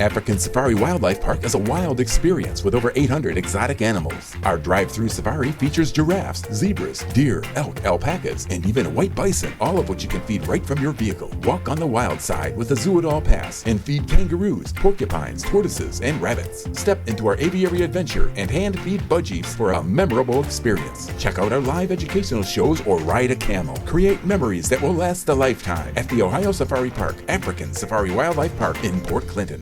African Safari Wildlife Park is a wild experience with over 800 exotic animals. Our drive-through safari features giraffes, zebras, deer, elk, alpacas, and even white bison, all of which you can feed right from your vehicle. Walk on the wild side with a Zoo-It-All pass and feed kangaroos, porcupines, tortoises, and rabbits. Step into our aviary adventure and hand-feed budgies for a memorable experience. Check out our live educational shows or ride a camel. Create memories that will last a lifetime at the Ohio Safari Park, African Safari Wildlife Park in Port Clinton.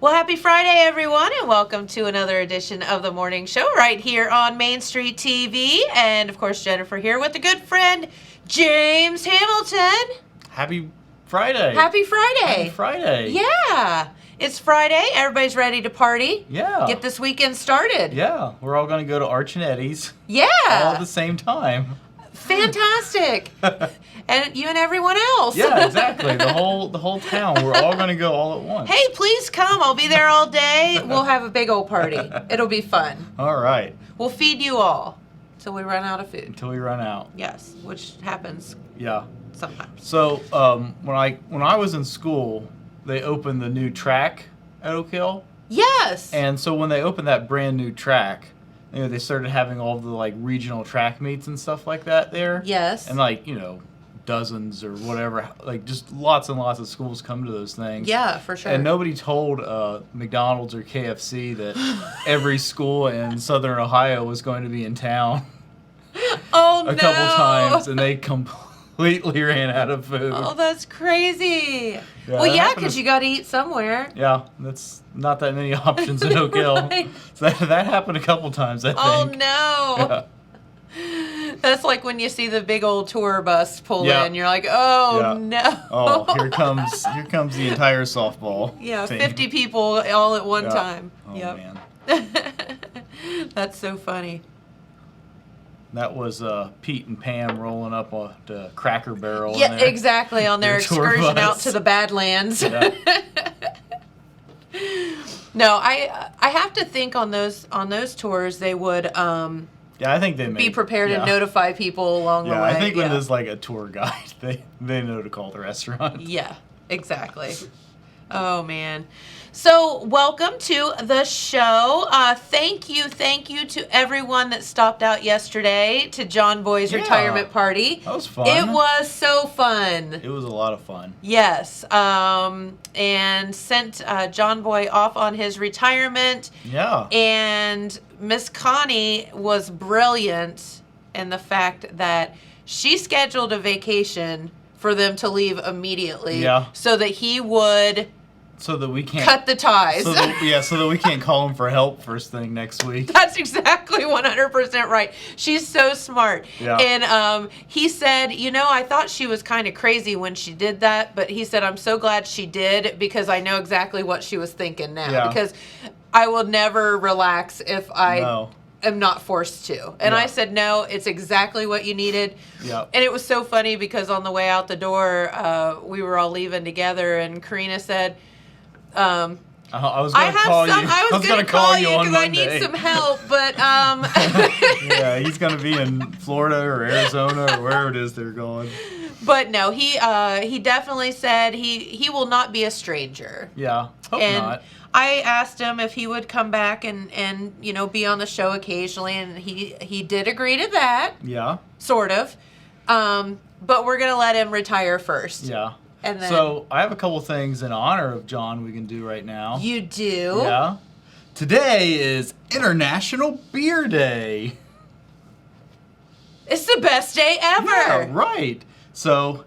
Well, happy Friday, everyone, and welcome to another edition of the morning show right here on Main Street TV. And, of course, Jennifer here with a good friend, James Hamilton. Happy Friday. Happy Friday. Happy Friday. Yeah. It's Friday. Everybody's ready to party. Yeah. Get this weekend started. Yeah. We're all going to go to Arch and Eddie's. Yeah. All at the same time. Fantastic. And you and everyone else. Yeah, exactly. The whole town. We're all going to go all at once. Hey, please come. I'll be there all day. We'll have a big old party. It'll be fun. All right. We'll feed you all until we run out of food. Until we run out. Yes, which happens. Yeah. Sometimes. So when I was in school, they opened the new track at Oak Hill. Yes. And so when they opened that brand new track, they started having all the regional track meets and stuff like that there. Yes. And dozens or whatever, just lots and lots of schools come to those things. Yeah, for sure. And nobody told McDonald's or KFC that every school in Southern Ohio was going to be in town. Oh, a couple times, and they completely ran out of food. Oh, that's crazy. Yeah, well, yeah, because you got to eat somewhere. Yeah, that's not that many options in Oak Hill. Right. So that happened a couple times, I think. Oh, no. Yeah. That's like when you see the big old tour bus pull Yeah. in. You're like, oh, Yeah. no. Oh, here comes the entire softball Yeah, team. 50 people all at one Yeah. time. Oh, Yep. man. That's so funny. That was Pete and Pam rolling up the Cracker Barrel. Yeah, in there. exactly, on their Their tour excursion out bus. to the Badlands. Yeah. No, I have to think on those tours they would Yeah, I think they be prepared and notify people along the way. Yeah, I think when there's a tour guide, they know to call the restaurant. Yeah, exactly. Oh, man. So, welcome to the show. Thank you to everyone that stopped out yesterday to John Boy's retirement party. That was fun. It was so fun. It was a lot of fun. Yes, and sent John Boy off on his retirement. Yeah. And Miss Connie was brilliant in the fact that she scheduled a vacation for them to leave immediately, so that he would so that we can't cut the ties. So that we can't call him for help first thing next week. That's exactly 100% right. She's so smart. Yeah. And he said, I thought she was kind of crazy when she did that, but he said, I'm so glad she did because I know exactly what she was thinking now. Yeah. Because I will never relax if I am not forced to. And I said, no, it's exactly what you needed. Yeah. And it was so funny because on the way out the door, we were all leaving together, and Karina said, I was going to call you. I was going to call you on because I Monday. need some help, but Yeah, he's going to be in Florida or Arizona or wherever it is they're going. But no, he definitely said he will not be a stranger. Yeah, hope and not. I asked him if he would come back and be on the show occasionally, and he did agree to that. Yeah. Sort of. But we're gonna let him retire first. Yeah. And then So I have a couple things in honor of John we can do right now. you do. Yeah. Today is International Beer Day. It's the best day ever. Yeah, right. So,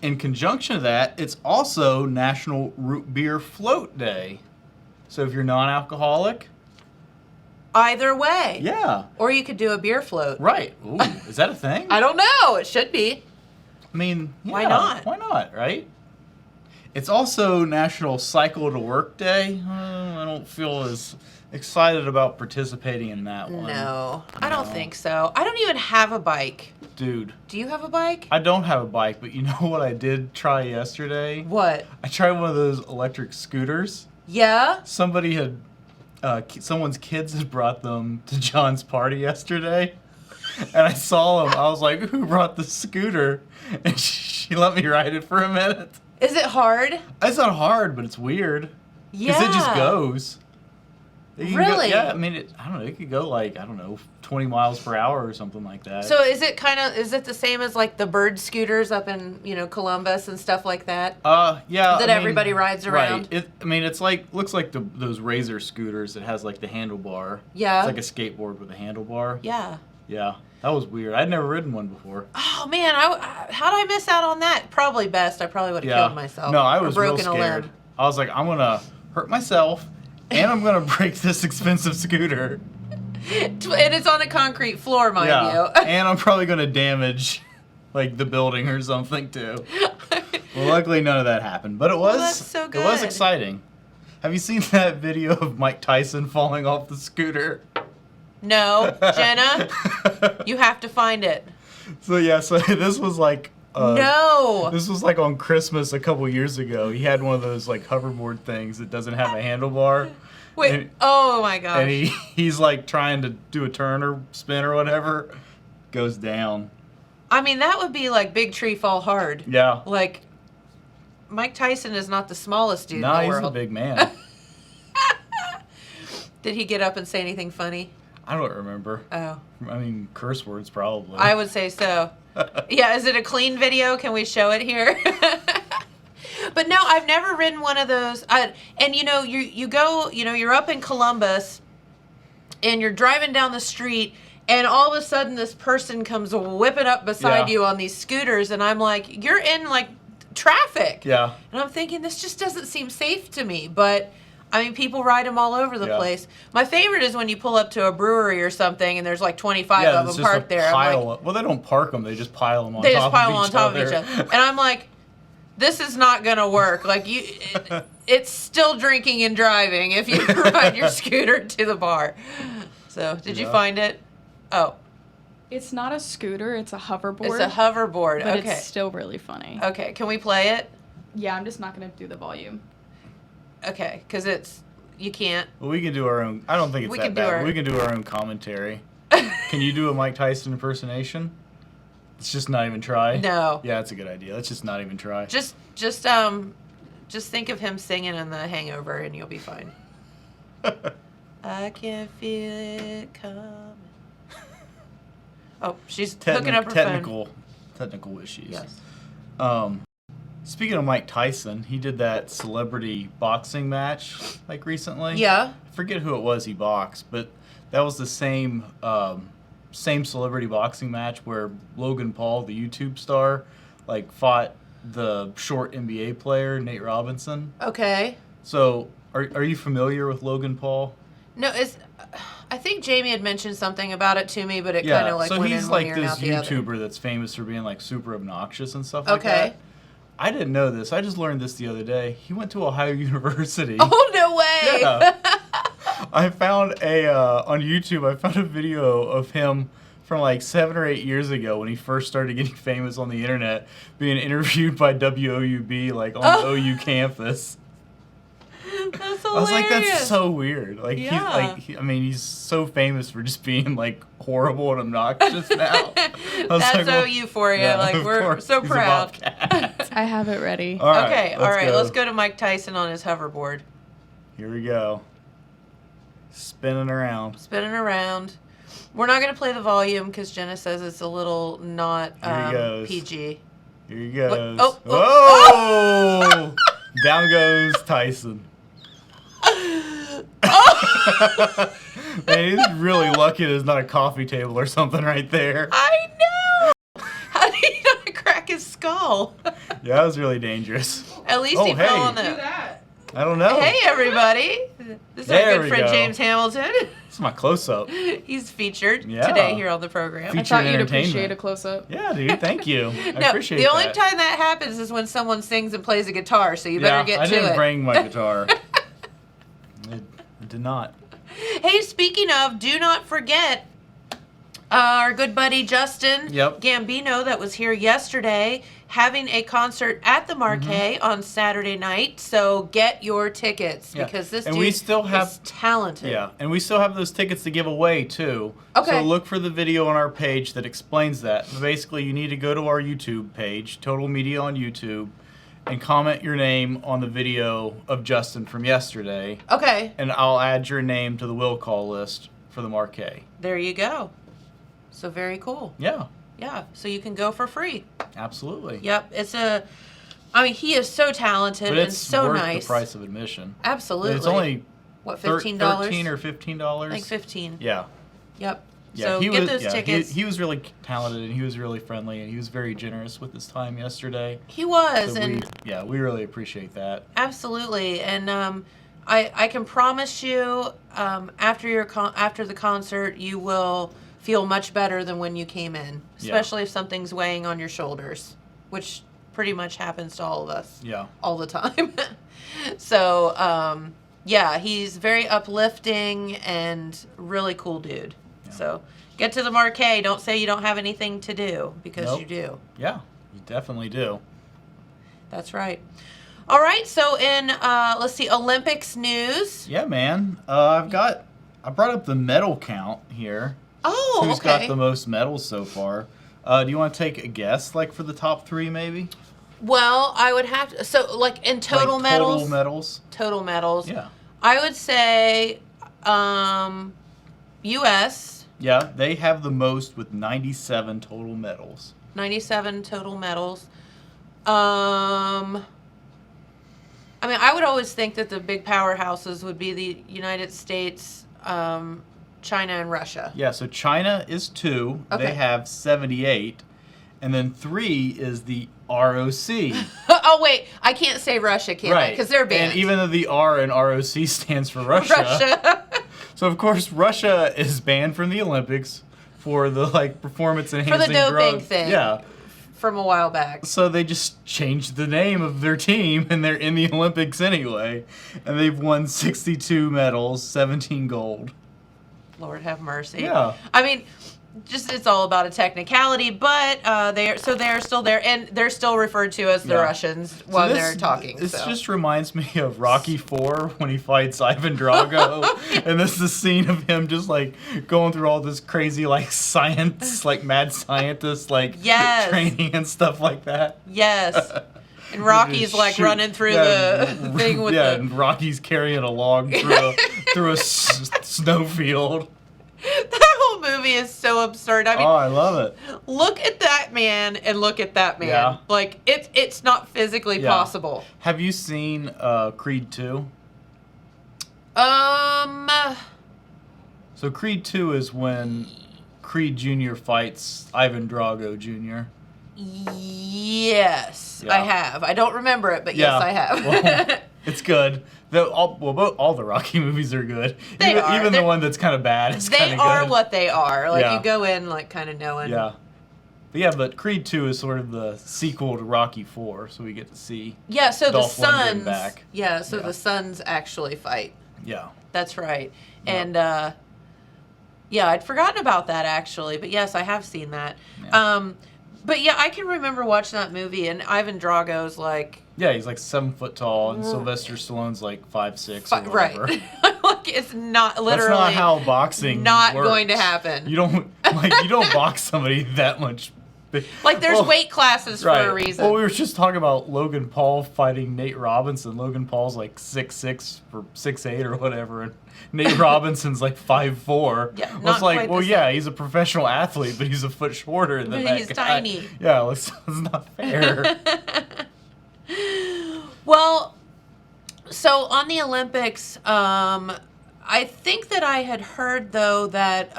in conjunction to that, it's also National Root Beer Float Day. So if you're non-alcoholic, Either way. yeah, Or you could do a beer float. right. Ooh, is that a thing? I don't know. It should be. I mean, Why yeah, not? Why not, right? It's also National Cycle to Work Day. I don't feel as excited about participating in that one. No, I don't think so. I don't even have a bike. Dude, Do you have a bike? I don't have a bike, but you know what I did try yesterday? What? I tried one of those electric scooters. Yeah? Somebody had, someone's kids had brought them to John's party yesterday. And I saw him. I was like, who brought the scooter? And she let me ride it for a minute. Is it hard? It's not hard, but it's weird. Yeah. Because it just goes. It can Really? Go, yeah, I mean, I don't know. It could go like, 20 miles per hour or something like that. So is it the same as like the bird scooters up in, Columbus and stuff like that? Yeah. That everybody rides around? Right. It's looks like those Razor scooters that has like the handlebar. Yeah. It's like a skateboard with a handlebar. Yeah. Yeah. That was weird. I'd never ridden one before. Oh man, how did I miss out on that? Probably best. I probably would have killed myself. No, I or was real broken a scared. limb. I was like, I'm gonna hurt myself, and I'm gonna break this expensive scooter. And it's on a concrete floor, mind you. And I'm probably gonna damage, like the building or something too. Well, luckily none of that happened, but it was. That's so good. It was exciting. Have you seen that video of Mike Tyson falling off the scooter? No, Jenna, you have to find it. So this was like. No. This was like on Christmas a couple years ago. He had one of those like hoverboard things that doesn't have a handlebar. Wait. Oh my gosh. And he's like trying to do a turn or spin or whatever. Goes down. I mean, that would be like Big Tree Fall Hard. Yeah. Like, Mike Tyson is not the smallest dude in the Nah, world. he's a big man. Did he get up and say anything funny? I don't remember. Oh. I mean, curse words probably. I would say so. Yeah, is it a clean video? Can we show it here? But no, I've never ridden one of those. And you go, you're up in Columbus and you're driving down the street and all of a sudden this person comes whipping up beside you on these scooters and I'm like, you're in like traffic. Yeah. And I'm thinking this just doesn't seem safe to me, but I mean, people ride them all over the place. My favorite is when you pull up to a brewery or something and there's like 25 of them parked there. Well, they don't park them. They just pile them on they top just pile of on each top other. of each other. And I'm like, this is not going to work. Like, it's still drinking and driving if you ride your scooter to the bar. So, did you find it? Oh. It's not a scooter. It's a hoverboard. It's a hoverboard. But okay. it's still really funny. Okay. Can we play it? Yeah, I'm just not going to do the volume. Okay. Because you can't. Well, we can do our own. I don't think it's that bad. We can do our own commentary. Can you do a Mike Tyson impersonation? Let's just not even try. No. Yeah, that's a good idea. Let's just not even try. Just think of him singing in The Hangover and you'll be fine. I can feel it coming. Oh, she's hooking up her phone. Technical issues. Yes. Speaking of Mike Tyson, he did that celebrity boxing match like recently. Yeah. I forget who it was he boxed, but that was the same celebrity boxing match where Logan Paul, the YouTube star, like fought the short NBA player Nate Robinson. Okay. So, are you familiar with Logan Paul? No, I think Jamie had mentioned something about it to me, but it kind of like went in one ear and out the other. So he's like this YouTuber that's famous for being like super obnoxious and stuff like that. Okay. I didn't know this. I just learned this the other day. He went to Ohio University. Oh, no way. Yeah. I found on YouTube, I found a video of him from like 7 or 8 years ago when he first started getting famous on the internet, being interviewed by WOUB like on the OU campus. That's hilarious. I was like, that's so weird. Like, Yeah. he's so famous for just being like horrible and obnoxious now. That's OU for you. Yeah, like, of we're course, so he's a proud. I have it ready. All right, Okay, all right. Let's go to Mike Tyson on his hoverboard. Here we go. Spinning around. Spinning around. We're not going to play the volume because Jenna says it's a little not Here he goes. PG. Here he goes. Oh, oh! Down goes Tyson. Man, he's really lucky there's not a coffee table or something right there. I know! How did he not crack his skull? Yeah, that was really dangerous. At least he fell on Do the... that. I don't know. Hey, everybody. This is There our we good friend go. James Hamilton. It's my close-up. He's featured Yeah. today here on the program. I Featured thought you'd entertainment. appreciate a close-up. Yeah, dude, thank you. I No, appreciate the only that. time that happens is when someone sings and plays a guitar, so you better get I to didn't it. bring my guitar. I did not. Hey, speaking of, do not forget, Our good buddy Justin Yep. Gambino that was here yesterday having a concert at the Marquee on Saturday night. So get your tickets Yeah. because this And dude we still have- is talented. Yeah, and we still have those tickets to give away too. Okay. So look for the video on our page that explains that. But basically, you need to go to our YouTube page, Total Media on YouTube, and comment your name on the video of Justin from yesterday, Okay, and I'll add your name to the will call list for the Marquee. there you go. So very cool. Yeah, Yeah, so you can go for free. absolutely. Yep, I mean, he is so talented But and it's so worth nice. the price of admission. Absolutely. It's only what, $13 $15? or $15. I think 15. Yeah. Yep. Yeah, So he get was, those yeah, tickets. He was really talented, and he was really friendly, and he was very generous with his time yesterday. He was, So and we really appreciate that. absolutely. And I can promise you, after the concert, you will feel much better than when you came in, especially if something's weighing on your shoulders, which pretty much happens to all of us. Yeah. All the time. So, yeah, he's very uplifting and really cool dude. Yeah. So get to the Marquee. Don't say you don't have anything to do, because Nope. you do. Yeah, you definitely do. That's right. All right, so in, let's see, Olympics news. Yeah, man. I brought up the medal count here. Oh, Who's okay. got the most medals so far? Do you want to take a guess, like for the top three, maybe? Well, I would have to, so like in total Like, medals. Total medals. Total medals. Yeah. I would say U.S., Yeah, they have the most with 97 total medals. 97 total medals. I mean, I would always think that the big powerhouses would be the United States, China, and Russia. Yeah, so China is 2. Okay. They have 78. And then 3 is the ROC. Oh, wait, I can't say Russia, can I? Because they're banned. And even though the R in ROC stands for Russia. Russia. So, of course, Russia is banned from the Olympics for the, like, performance-enhancing doping drug. thing. Yeah. From a while back. So they just changed the name of their team, and they're in the Olympics anyway. And they've won 62 medals, 17 gold. Lord have mercy. Yeah. I mean, just it's all about a technicality, but they're still there, and they're still referred to as the Yeah. Russians while they're talking. This so. just reminds me of Rocky IV when he fights Ivan Drago, and this is the scene of him just like going through all this crazy like science, like mad scientist like Yes. training and stuff like that. Yes. And Rocky's Just like shoot- running through yeah, the thing with yeah, the. and Rocky's carrying a log through a snowfield. That whole movie is so absurd. I mean, Oh, I love it. look at that man and look at that man. Yeah. Like it's not physically Yeah. possible. Have you seen Creed 2? So Creed 2 is when Creed Jr. fights Ivan Drago Jr. Yes, Yeah. I have. I don't remember it, but yes, I have. Well, it's good. All the Rocky movies are good. They even, are. even the They're- one that's kind of bad is They kind of are good. what they are. Like Yeah. you go in like kind of knowing. Yeah. But Creed 2 is sort of the sequel to Rocky 4, so we get to see. Yeah, so Dolph the Lundgren sons. back. Yeah, so Yeah. the sons actually fight. Yeah. That's right. Yeah. And yeah, I'd forgotten about that actually, but yes, I have seen that. Yeah. But yeah, I can remember watching that movie, and Ivan Drago's like, Yeah, he's like 7 foot tall, and Sylvester Stallone's like 5'6" or right. whatever. Like it's not That's literally not how boxing not works. going to happen. You don't box somebody that much. Like there's Well, weight classes for a reason. Well, we were just talking about Logan Paul fighting Nate Robinson. Logan Paul's like 6'6" or 6'8" or whatever, and Nate Robinson's like 5'4". Yeah, Well, not it's like, quite well, the yeah, he's a professional athlete, but he's a foot shorter than But that he's guy. tiny. Yeah, it's not fair. Well, so on the Olympics, I think that I had heard though that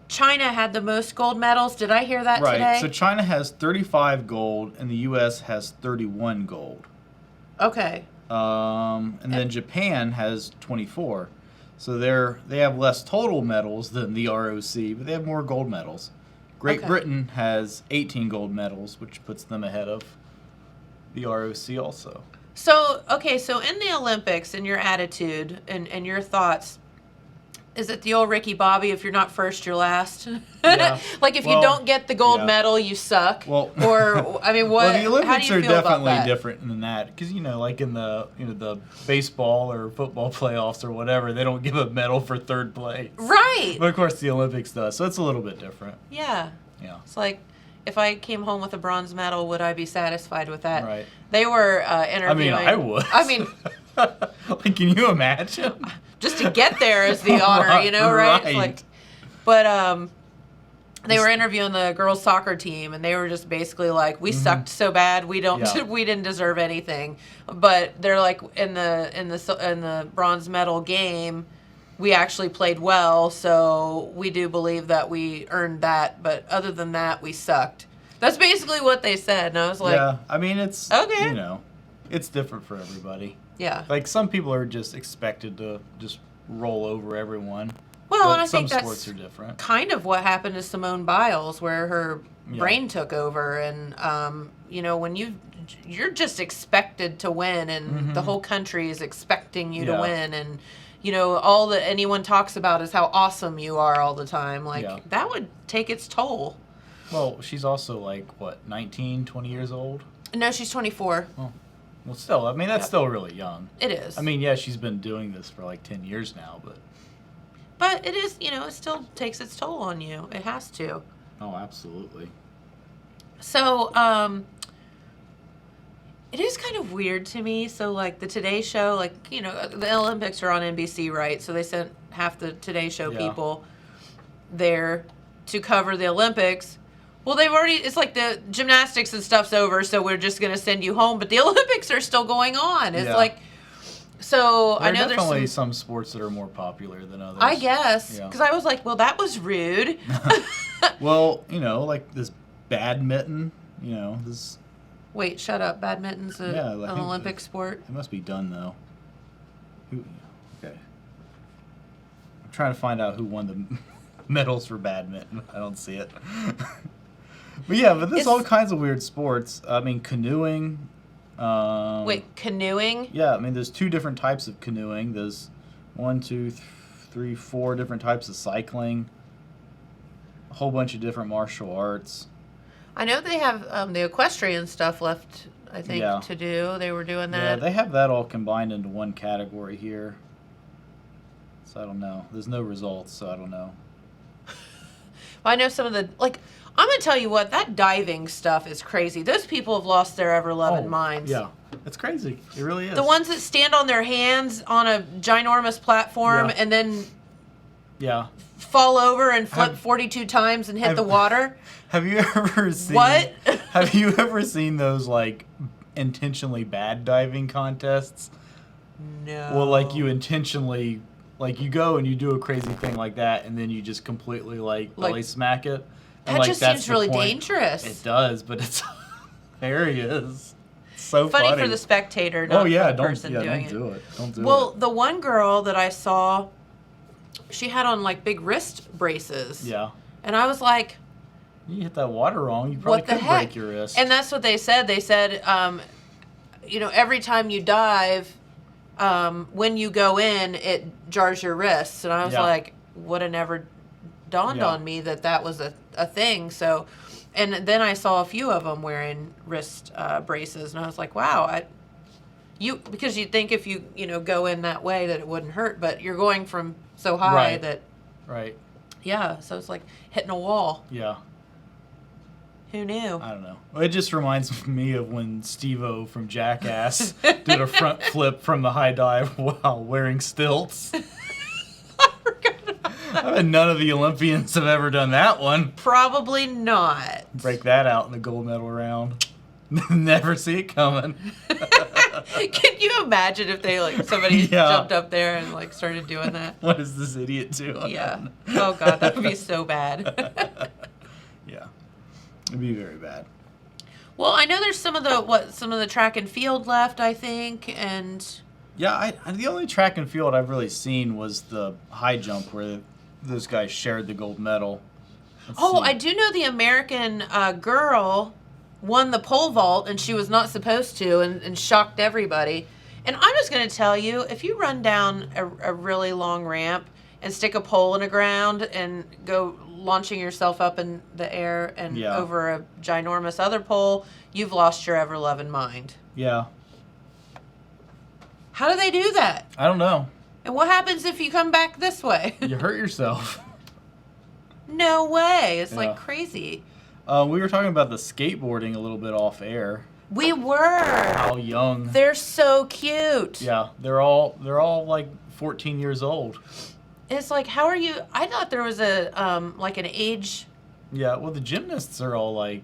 China had the most gold medals. Did I hear that Right. today? So China has 35 gold, and the U.S. has 31 gold. Okay. And then Japan has 24. So they have less total medals than the ROC, but they have more gold medals. Great Okay. Britain has 18 gold medals, which puts them ahead of the ROC also. So, okay, so in the Olympics, in your attitude and your thoughts, is it the old Ricky Bobby? If you're not first, you're last. Yeah. Like if you Well, don't get the gold yeah. medal, you suck. Well, or I mean, what? Well, the Olympics how do you are feel about definitely that? different than that because like in the baseball or football playoffs or whatever, they don't give a medal for third place. Right. But of course, the Olympics does, so it's a little bit different. Yeah. Yeah. It's like, if I came home with a bronze medal, would I be satisfied with that? Right. They were I interviewing. mean, I would. I mean, like, can you imagine? just to get there is the honor, you know, right? It's Right. like, but they were interviewing the girls' soccer team, and they were just basically like, "We sucked so bad, we don't, Yeah. we didn't deserve anything." But they're like, in the bronze medal game, we actually played well, so we do believe that we earned that. But other than that, we sucked. That's basically what they said, and I was like, yeah, I mean, it's Okay. it's different for everybody. yeah. Like some people are just expected to just roll over everyone. Well, but and I some think sports that's are different. kind of what happened to Simone Biles, where her Yeah. brain took over, and when you're just expected to win, and the whole country is expecting you to Yeah. win, and all that anyone talks about is how awesome you are all the time. Like Yeah. that would take its toll. Well, she's also like what, 19, 20 years old. No, she's 24. Well, still, I mean, that's still really young. It is. I mean, yeah, she's been doing this for like 10 years now, but but it is. It still takes its toll on you. It has to. oh, absolutely. So, it is kind of weird to me. So, like, the Today Show, like, the Olympics are on NBC, right? So they sent half the Today Show Yeah. people there to cover the Olympics. Well, it's like the gymnastics and stuff's over, so we're just going to send you home. But the Olympics are still going on. It's Yeah. like, so There I know are definitely there's some sports that are more popular than others. I guess, Yeah. because I was like, well, that was rude. Well, like this badminton, this Wait, shut up. Badminton's Yeah, I an think Olympic sport. it must be done though. Okay. I'm trying to find out who won the medals for badminton. I don't see it. But there's It's- all kinds of weird sports. I mean, canoeing. Wait, canoeing? Yeah, I mean, there's 2 different types of canoeing. There's 1, 2, 3, 4 different types of cycling. A whole bunch of different martial arts. I know they have the equestrian stuff left, I think, Yeah. to do. They were doing Yeah, that. they have that all combined into one category here. So I don't know. There's no results, so I don't know. I know some of the, like, I'm going to tell you what, that diving stuff is crazy. Those people have lost their ever-loving minds. Yeah, it's crazy. It really is. The ones that stand on their hands on a ginormous platform Yeah. and then Yeah. fall over and flip Have- 42 times and hit the I've- water. Have you ever seen What? Have you ever seen those like intentionally bad diving contests? No. Well, like you intentionally, like you go and you do a crazy thing like that, and then you just completely like belly smack it. And, That like, just that's seems the really point. dangerous. It does, but it's hilarious. It's so Funny funny for the spectator, not Oh yeah, for the person doing it. do it. Don't do Well, it. the one girl that I saw, she had on like big wrist braces. Yeah. And I was like, You hit that water wrong, you probably what the could heck? break your wrist. And that's what they said. They said, every time you dive, when you go in, it jars your wrists. And I was Yeah. like, would have never dawned Yeah. on me that was a thing. So, and then I saw a few of them wearing wrist braces, and I was like, wow, because you'd think if you go in that way that it wouldn't hurt, but you're going from so high Right. that Right. yeah, so it's like hitting a wall. Yeah. Who knew? I don't know. Well, it just reminds me of when Steve-O from Jackass did a front flip from the high dive while wearing stilts. I bet none of the Olympians have ever done that one. Probably not. Break that out in the gold medal round. Never see it coming. Can you imagine if they somebody Yeah. jumped up there and started doing that? What is this idiot doing? Yeah. Oh god, that would be so bad. Yeah. It'd be very bad. Well, I know there's some of the track and field left, I think, and Yeah, the only track and field I've really seen was the high jump where those guys shared the gold medal. Let's see. I do know the American girl won the pole vault, and she was not supposed to, and shocked everybody. And I'm just going to tell you, if you run down a really long ramp, and stick a pole in the ground and go launching yourself up in the air and over a ginormous other pole, you've lost your ever-loving mind. Yeah. How do they do that? I don't know. And what happens if you come back this way? You hurt yourself. No way. It's like crazy. We were talking about the skateboarding a little bit off air. We were. How young. They're so cute. Yeah, they're all like 14 years old. It's like, how are you? I thought there was a like an age. Yeah, well, the gymnasts are all like,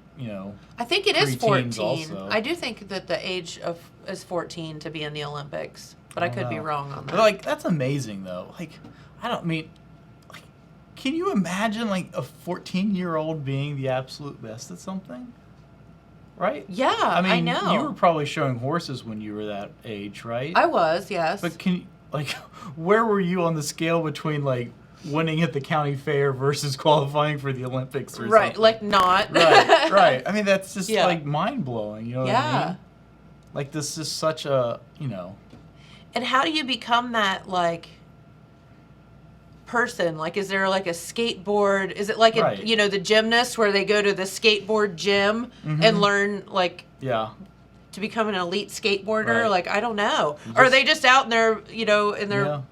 I think it is 14. Also. I do think that the age is 14 to be in the Olympics, but I could be wrong on that. But like, that's amazing though. Like, can you imagine like a 14-year-old being the absolute best at something? Right? Yeah, I know. You were probably showing horses when you were that age, right? I was, yes. But where were you on the scale between like winning at the county fair versus qualifying for the Olympics or something? Right, like not. Right. I mean, that's just like mind-blowing, you know what I mean? Like, this is such a, And how do you become that, like, person? Like, is there like a skateboard? Is it like the gymnasts where they go to the skateboard gym and learn like to become an elite skateboarder? Right. Like, I don't know. Or are they just out in their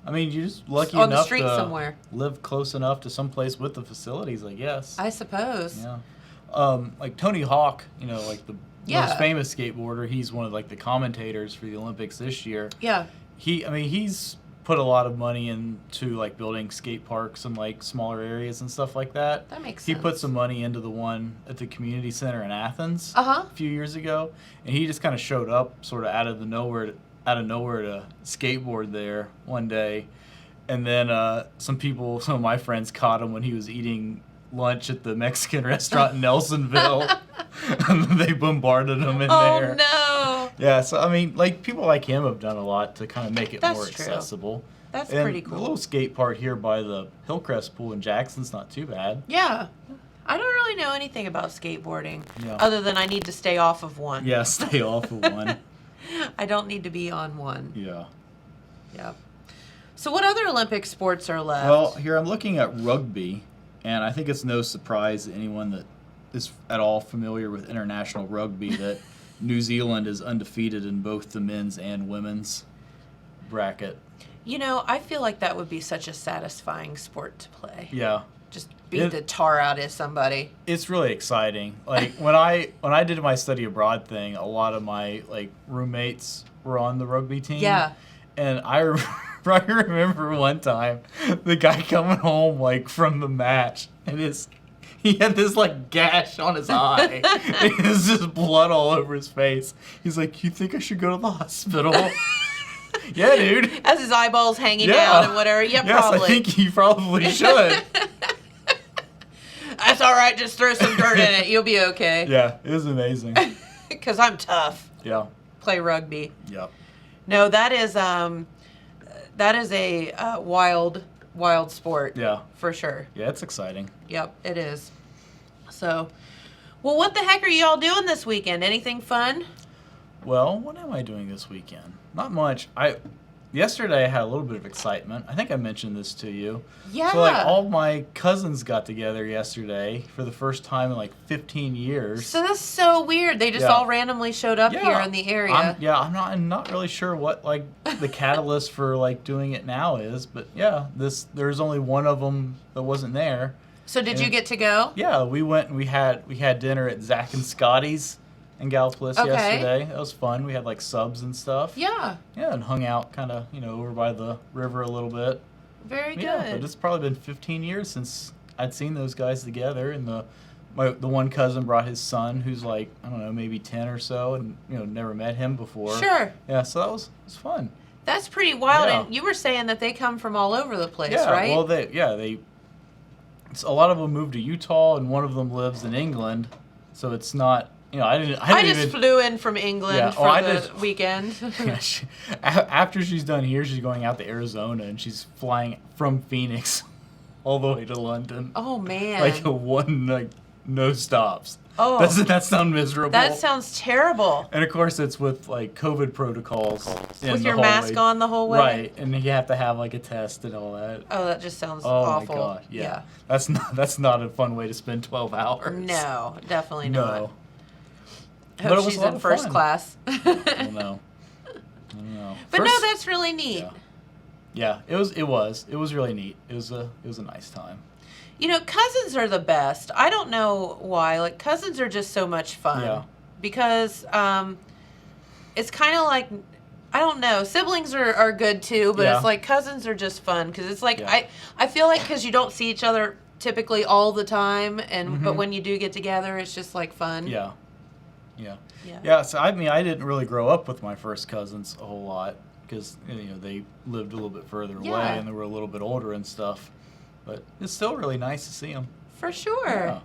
I mean, you're just lucky on enough the street to somewhere. Live close enough to some place with the facilities, I guess. I suppose. Yeah. Like Tony Hawk, like the most famous skateboarder, he's one of like the commentators for the Olympics this year. Yeah. He's put a lot of money into like building skate parks and like smaller areas and stuff like that. That makes He sense. put some money into the one at the community center in Athens Uh-huh. a few years ago, and he just kind of showed up sort of out of nowhere to skateboard there one day, and then some of my friends caught him when he was eating lunch at the Mexican restaurant in Nelsonville. And they bombarded him in there. Oh no. Yeah, so I mean, like, people like him have done a lot to kind of make it more true. accessible. That's and pretty cool. The little skate park here by the Hillcrest pool in Jackson's not too bad. Yeah. I don't really know anything about skateboarding Yeah. other than I need to stay off of one. Yeah, stay off of one. I don't need to be on one. Yeah. Yep. So what other Olympic sports are left? Well, here I'm looking at rugby, and I think it's no surprise to anyone that is at all familiar with international rugby that New Zealand is undefeated in both the men's and women's bracket. I feel like that would be such a satisfying sport to play. Yeah. Just beat the tar out of somebody. It's really exciting. Like when I did my study abroad thing, a lot of my like roommates were on the rugby team. Yeah. And I remember one time the guy coming home like from the match, and he had this like gash on his eye. And there's just blood all over his face. He's like, "You think I should go to the hospital?" Yeah, dude. As his eyeballs hanging down and whatever. Yeah, yes, probably. I think you probably should. That's all right. Just throw some dirt in it. You'll be okay. Yeah, it was amazing. Because I'm tough. Yeah. Play rugby. Yeah. No, that is a wild sport. Yeah. For sure. Yeah, it's exciting. Yep, it is. So, well, what the heck are you all doing this weekend? Anything fun? Well, what am I doing this weekend? Not much. Yesterday I had a little bit of excitement. I think I mentioned this to you. Yeah. So like all my cousins got together yesterday for the first time in like 15 years. So that's so weird. They just all randomly showed up here in the area. I'm not really sure what like the catalyst for like doing it now is, but yeah, there's only one of them that wasn't there. So did you get to go? Yeah, we went and we had dinner at Zach and Scotty's in Gallipolis yesterday. That was fun. We had like subs and stuff. Yeah. Yeah, and hung out kind of, over by the river a little bit. Very good. Yeah, but it's probably been 15 years since I'd seen those guys together, and the one cousin brought his son, who's like, I don't know, maybe 10 or so, and never met him before. Sure. Yeah, so it was fun. That's pretty wild. Yeah. And you were saying that they come from all over the place, Yeah, right? well, a lot of them moved to Utah, and one of them lives in England, so it's not. I just flew in from England for the weekend. After she's done here, she's going out to Arizona, and she's flying from Phoenix all the way to London. Oh man! Like no stops. Oh. Doesn't that sound miserable? That sounds terrible. And of course, it's with like COVID protocols. in With the your whole mask way. on the whole way? Right, and you have to have like a test and all that. Oh, that just sounds Oh awful. my god, yeah. That's not a fun way to spend 12 hours. No, definitely not. No. Hope But it was she's a lot in of first fun. class. I don't know. But no, First- that's really neat. Yeah, it was really neat. It was a nice time. You know, cousins are the best. I don't know why. Like, cousins are just so much fun. Yeah. Because it's kind of like, I don't know, siblings are good too, but Yeah. it's like cousins are just fun. Because it's like, Yeah. I feel like because you don't see each other typically all the time, and but when you do get together, it's just like fun. Yeah. Yeah. Yeah. Yeah, so I mean, I didn't really grow up with my first cousins a whole lot because, they lived a little bit further Yeah. away and they were a little bit older and stuff. But it's still really nice to see them. For sure. Yeah.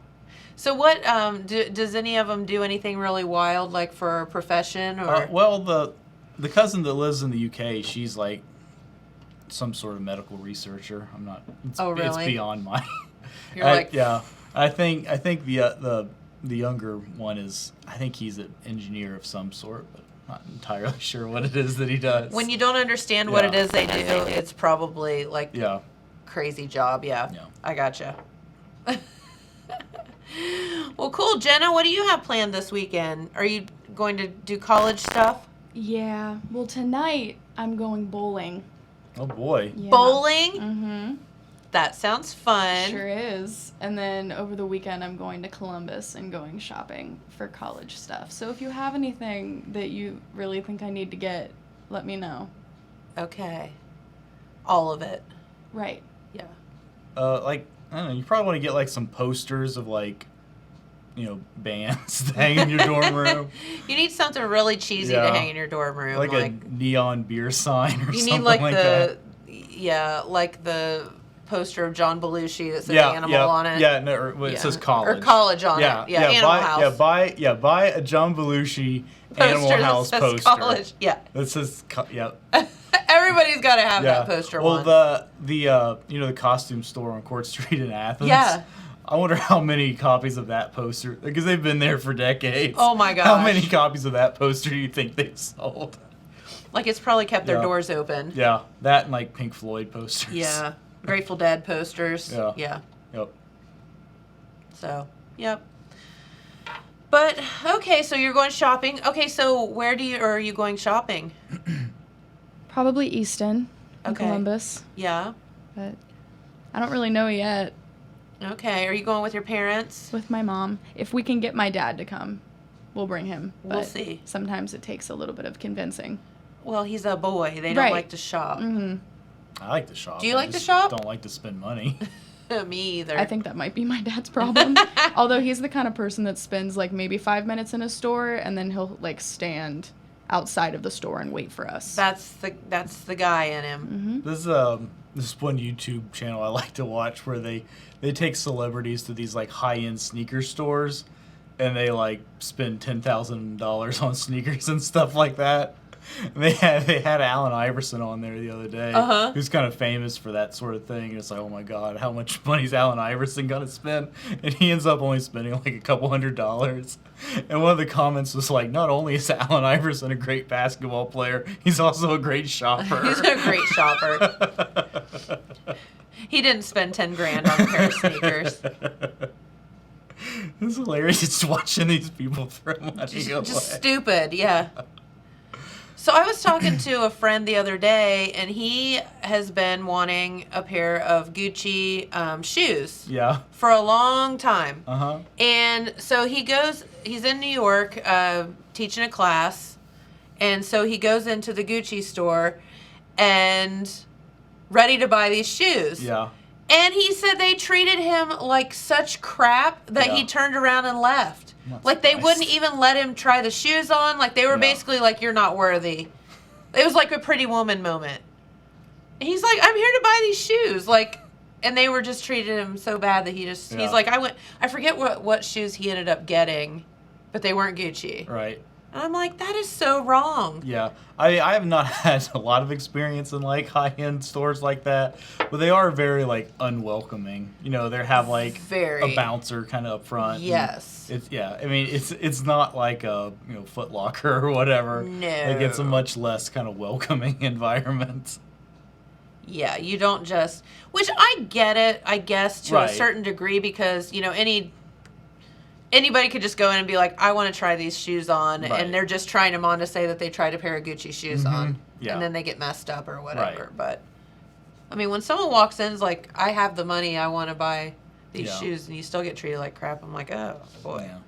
So what, does any of them do anything really wild, like for a profession or? Well, the cousin that lives in the UK, she's like some sort of medical researcher. I'm not. It's, Oh, It's really? beyond my. You're like- Yeah. I think the younger one is. I think he's an engineer of some sort, but not entirely sure what it is that he does. When you don't understand what Yeah. it is they do, it's probably like Yeah. crazy job. Yeah. Yeah. I gotcha. Well, cool. Jenna, what do you have planned this weekend? Are you going to do college stuff? Yeah. Well, tonight I'm going bowling. Oh boy. Yeah. Bowling? Mm-hmm. That sounds fun. Sure is. And then over the weekend I'm going to Columbus and going shopping for college stuff. So if you have anything that you really think I need to get, let me know. Okay. All of it. Right. Yeah. Like, I don't know, you probably want to get like some posters of like, bands to hang in your dorm room. You need something really cheesy Yeah. to hang in your dorm room. Like a neon beer sign or you something need like that. like the poster of John Belushi that says Yeah, animal yeah, on it. yeah. No, or it Yeah. says college. Or college on Yeah, it. Yeah, Animal House. buy a John Belushi Animal Poster that House says poster. college. Yeah. That says, yeah. Everybody's got to have Yeah. that poster Well, once. the costume store on Court Street in Athens. Yeah. I wonder how many copies of that poster, because they've been there for decades. Oh my How gosh. many copies of that poster do you think they've sold? Like it's probably kept their Yeah. doors open. Yeah, that and like Pink Floyd posters. Yeah. Grateful Dead posters. Yeah. Yeah. Yep. So, yep. But okay, so you're going shopping. Okay, so where are you going shopping? Probably Easton in Okay. Columbus. Yeah. But I don't really know yet. Okay. Are you going with your parents? With my mom. If we can get my dad to come, we'll bring him. We'll But see. sometimes it takes a little bit of convincing. Well, he's a boy. They don't Right. like to shop. Mm-hmm. I like to shop. Do you I like to just shop? Don't like to spend money. Me either. I think that might be my dad's problem. Although he's the kind of person that spends like maybe 5 minutes in a store and then he'll like stand outside of the store and wait for us. that's the guy in him. Mm-hmm. This one YouTube channel I like to watch where they take celebrities to these like high-end sneaker stores and they like spend $10,000 on sneakers and stuff like that. And they had Allen Iverson on there the other day, Uh-huh. who's kind of famous for that sort of thing. And it's like, oh my God, how much money's Allen Iverson gonna spend? And he ends up only spending like a couple $100. And one of the comments was like, not only is Allen Iverson a great basketball player, he's also a great shopper. He's a great shopper. He didn't spend 10 grand on a pair of sneakers. It's hilarious just watching these people throw money away. Just stupid, yeah. So I was talking to a friend the other day, and he has been wanting a pair of Gucci shoes Yeah. for a long time. Uh-huh. And so he's in New York teaching a class, and so he goes into the Gucci store and ready to buy these shoes. Yeah. And he said they treated him like such crap that he Yeah. turned around and left. Not Like they surprised. wouldn't even let him try the shoes on. Like they were Yeah. basically like, you're not worthy. It was like a Pretty Woman moment. And he's like, I'm here to buy these shoes. Like, and they were just treating him so bad that Yeah. he's like, I forget what shoes he ended up getting, but they weren't Gucci. Right. And I'm like, that is so wrong. Yeah, I have not had a lot of experience in like high-end stores like that, but they are very like unwelcoming. You know, they have like Very. a bouncer kind of up front. Yes. It's I mean, it's not like a Foot Locker or whatever. No. Like it's a much less kind of welcoming environment. Yeah, you don't just, which I get it, I guess, to a Right. certain degree, because, anybody could just go in and be like, I want to try these shoes on, Right. and they're just trying them on to say that they tried a pair of Gucci shoes on, Yeah. and then they get messed up or whatever. Right. But, I mean, when someone walks in and is like, I have the money, I want to buy these Yeah. shoes, and you still get treated like crap, I'm like, oh, boy. Yeah.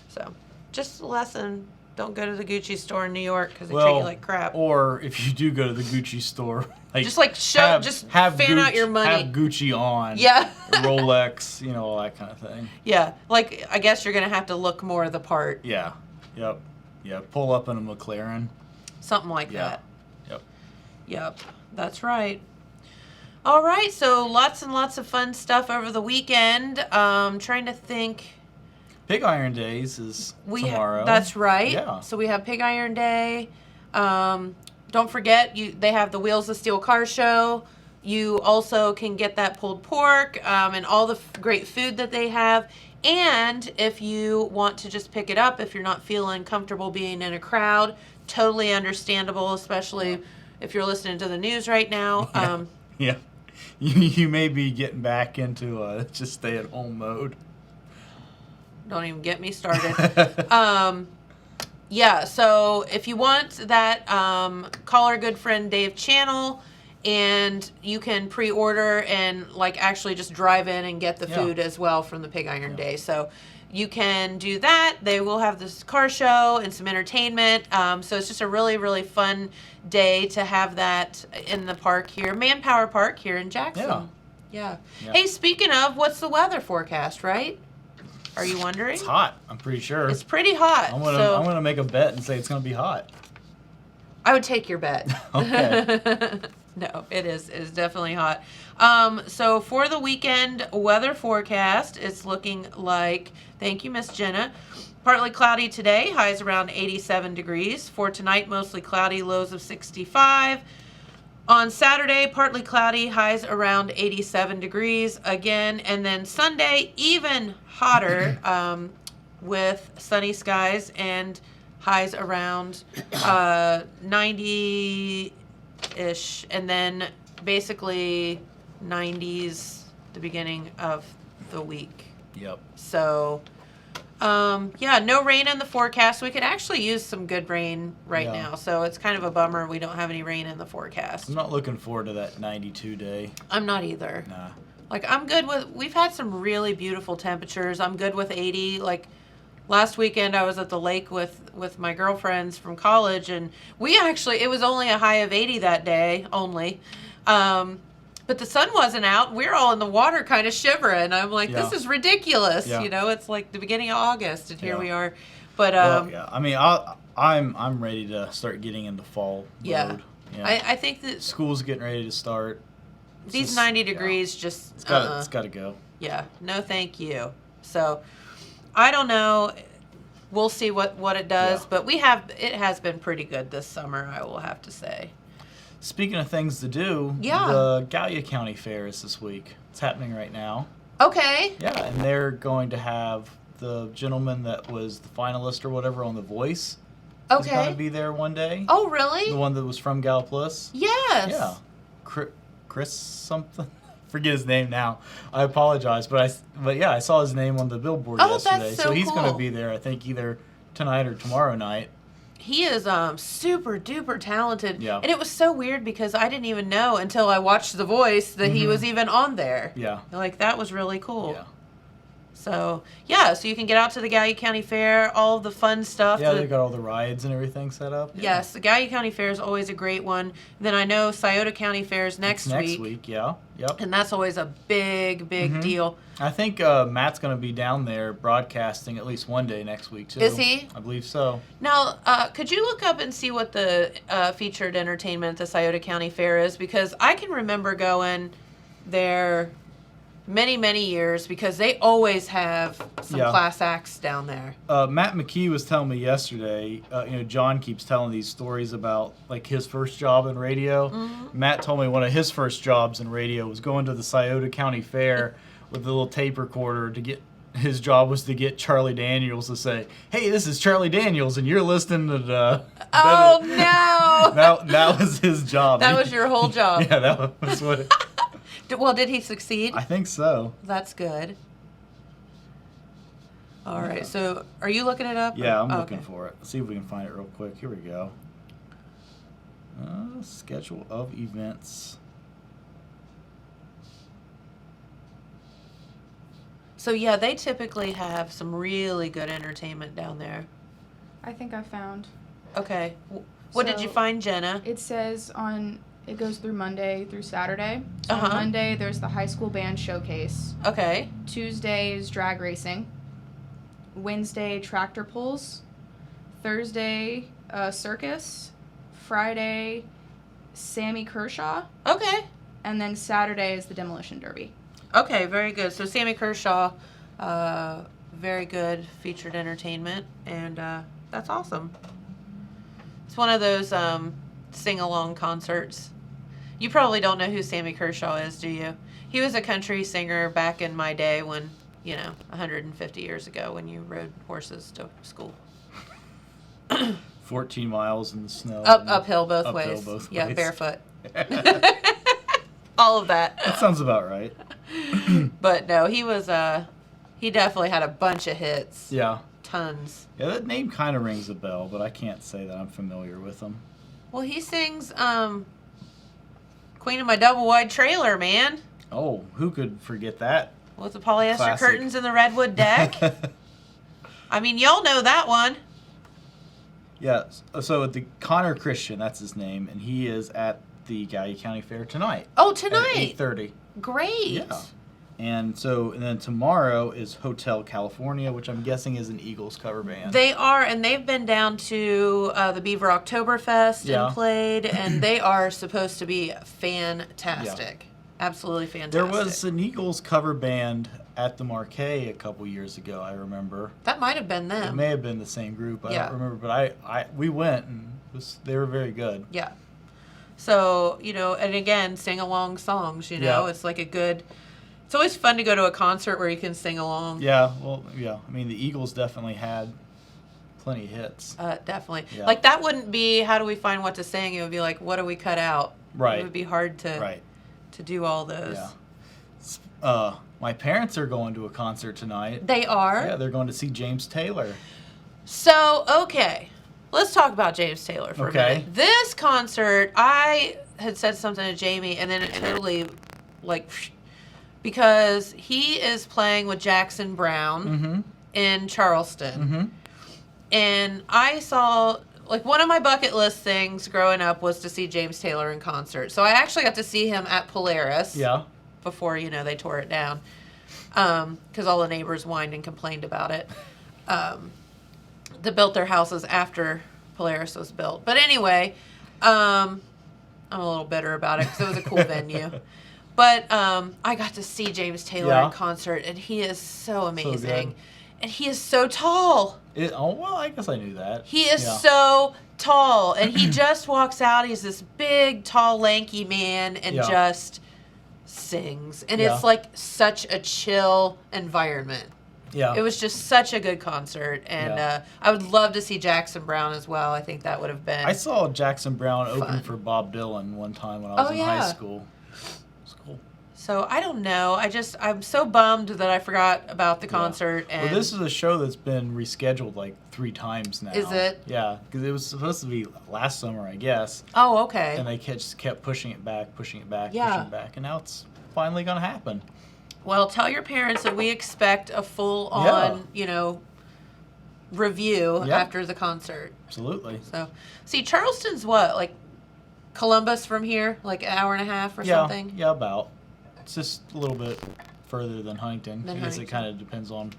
So, just a lesson. Don't go to the Gucci store in New York because they Well, treat you like crap. or if you do go to the Gucci store, like Just like fan out your money. Have Gucci on. Yeah. Rolex, all that kind of thing. Yeah, like, I guess you're going to have to look more the part. Yeah. Yep. Yeah. Pull up in a McLaren. Something like Yeah. that. Yep. Yep, that's right. All right, so lots and lots of fun stuff over the weekend. Trying to think. Pig Iron Days is tomorrow. That's right. Yeah. So we have Pig Iron Day. Don't forget, they have the Wheels of Steel car show. You also can get that pulled pork and all the great food that they have. And if you want to just pick it up, if you're not feeling comfortable being in a crowd, totally understandable, especially if you're listening to the news right now. Yeah. You may be getting back into just stay-at-home mode. Don't even get me started. Yeah, so if you want that, call our good friend Dave Channel, and you can pre-order and actually just drive in and get the food as well from the Pig Iron Day. So you can do that. They will have this car show and some entertainment. So it's just a really, really fun day to have that in the park here, Manpower Park here in Jackson. Yeah. Hey, speaking of, what's the weather forecast, right? Are you wondering? It's hot, I'm pretty sure. It's pretty hot. I'm gonna make a bet and say it's gonna be hot. I would take your bet. Okay. No, it is. It is definitely hot. So for the weekend weather forecast, it's looking like, thank you, Miss Jenna, partly cloudy today, highs around 87 degrees. For tonight, mostly cloudy, lows of 65. On Saturday, partly cloudy, highs around 87 degrees again. And then Sunday, even hotter with sunny skies and highs around 90-ish. And then basically 90s the beginning of the week. Yep. So, no rain in the forecast. We could actually use some good rain right now. So it's kind of a bummer we don't have any rain in the forecast. I'm not looking forward to that 92 day. I'm not either. Nah. I'm good with, we've had some really beautiful temperatures. I'm good with 80. Last weekend I was at the lake with my girlfriends from college, and it was only a high of 80 that day, only. But the sun wasn't out. We're all in the water kind of shivering. I'm like, this is ridiculous. Yeah. It's like the beginning of August, and here we are. But I mean, I'm ready to start getting into fall mode. Yeah. I think that school's getting ready to start. these 90 degrees just it's got to go. Yeah, no thank you. So I don't know. We'll see what it does, but it has been pretty good this summer, I will have to say. Speaking of things to do, Yeah. the Gallia County Fair is this week. It's happening right now. Okay. Yeah, and they're going to have the gentleman that was the finalist or whatever on The Voice. He's going to be there one day. Oh, really? The one that was from Gallipolis. Yes. Yeah. Chris something. Forget his name now. I apologize, but I saw his name on the billboard yesterday. That's so he's going cool. to be there, I think, either tonight or tomorrow night. He is super duper talented. Yeah. And it was so weird because I didn't even know until I watched The Voice that he was even on there. Yeah. That was really cool. Yeah. So, so you can get out to the Gallia County Fair, all of the fun stuff. Yeah, they got all the rides and everything set up. Yeah. Yes, the Gallia County Fair is always a great one. Then I know Scioto County Fair is next week. Next week, yeah. Yep. And that's always a big deal. I think Matt's going to be down there broadcasting at least one day next week, too. Is he? I believe so. Now, could you look up and see what the featured entertainment at the Scioto County Fair is? Because I can remember going there many, many years because they always have some Yeah. class acts down there. Matt McKee was telling me yesterday, John keeps telling these stories about like his first job in radio. Mm-hmm. Matt told me one of his first jobs in radio was going to the Scioto County Fair with a little tape recorder to get, his job was to get Charlie Daniels to say, "Hey, this is Charlie Daniels and you're listening to the..." Oh, no! That was his job. That was your whole job. Yeah, that was what Well, did he succeed? I think so. That's good. All right, so are you looking it up? Yeah, I'm Oh, looking okay. for it. Let's see if we can find it real quick. Here we go. Schedule of events. So, yeah, they typically have some really good entertainment down there. I think I found. Okay. What did you So- find, Jenna? It says it goes through Monday through Saturday. So Uh-huh. on Monday, there's the high school band showcase. Okay. Tuesday is drag racing. Wednesday, tractor pulls. Thursday, circus. Friday, Sammy Kershaw. Okay. And then Saturday is the demolition derby. Okay, very good. So Sammy Kershaw, very good featured entertainment, and that's awesome. It's one of those sing-along concerts. You probably don't know who Sammy Kershaw is, do you? He was a country singer back in my day when, 150 years ago when you rode horses to school. 14 miles in the snow. Uphill both Uphill ways. both Yeah, ways. barefoot. All of that. That sounds about right. But no, he definitely had a bunch of hits. Yeah. Tons. Yeah, that name kind of rings a bell, but I can't say that I'm familiar with him. Well, he sings Queen of My Double Wide Trailer, man. Oh, who could forget that? With the polyester Classic. curtains and the redwood deck. I mean, y'all know that one. Yeah, so the Connor Christian, that's his name, and he is at the Gallia County Fair tonight. Oh, At tonight. 8:30. Great. Yeah. And then tomorrow is Hotel California, which I'm guessing is an Eagles cover band. They are, and they've been down to the Beaver Oktoberfest Yeah. and played, and they are supposed to be fantastic. Absolutely fantastic. There was an Eagles cover band at the Marquee a couple years ago, I remember. That might have been It them. may have been the same group, I Yeah. don't remember, but we went and they were very good. Yeah. So, and again, sing along songs, Yeah. It's like it's always fun to go to a concert where you can sing along. Yeah, well, yeah. I mean, the Eagles definitely had plenty of hits. Definitely. Yeah. Like, that wouldn't be, how do we find what to sing? It would be like, what do we cut out? Right. It would be hard to Right. do all those. Yeah. My parents are going to a concert tonight. They are? Yeah, they're going to see James Taylor. So, okay. Let's talk about James Taylor for a Okay. minute. This concert, I had said something to Jamie, and then it totally, because he is playing with Jackson Brown Mm-hmm. in Charleston. Mm-hmm. And I saw, one of my bucket list things growing up was to see James Taylor in concert. So I actually got to see him at Polaris. Yeah. Before, they tore it down. Because all the neighbors whined and complained about it. They built their houses after Polaris was built. But anyway, I'm a little bitter about it because it was a cool venue. But I got to see James Taylor in concert, and he is so amazing. good. And he is so tall. Well, I guess I knew that. He is Yeah. so tall. And he just walks out. He's this big, tall, lanky man and Yeah. just sings. And Yeah. it's like such a chill environment. Yeah. It was just such a good concert. And Yeah. I would love to see Jackson Brown as well. I think that would have been. I saw Jackson Brown open Fun. for Bob Dylan one time when I was Oh, in yeah. high school. It's cool. So I don't know. I'm so bummed that I forgot about the concert. And Well, this is a show that's been rescheduled like 3 times now. Is it? Yeah, because it was supposed to be last summer, I guess, Oh, okay. and they just kept pushing it back, Yeah. pushing it back, and now it's finally gonna happen. Well, tell your parents that we expect a full-on, review Yeah. after the concert. Absolutely. So, see, Charleston's what, like Columbus from here, like an hour and a half or Yeah, something? yeah, about. It's just a little bit further than Huntington. Than I guess it Huntington. kind of depends on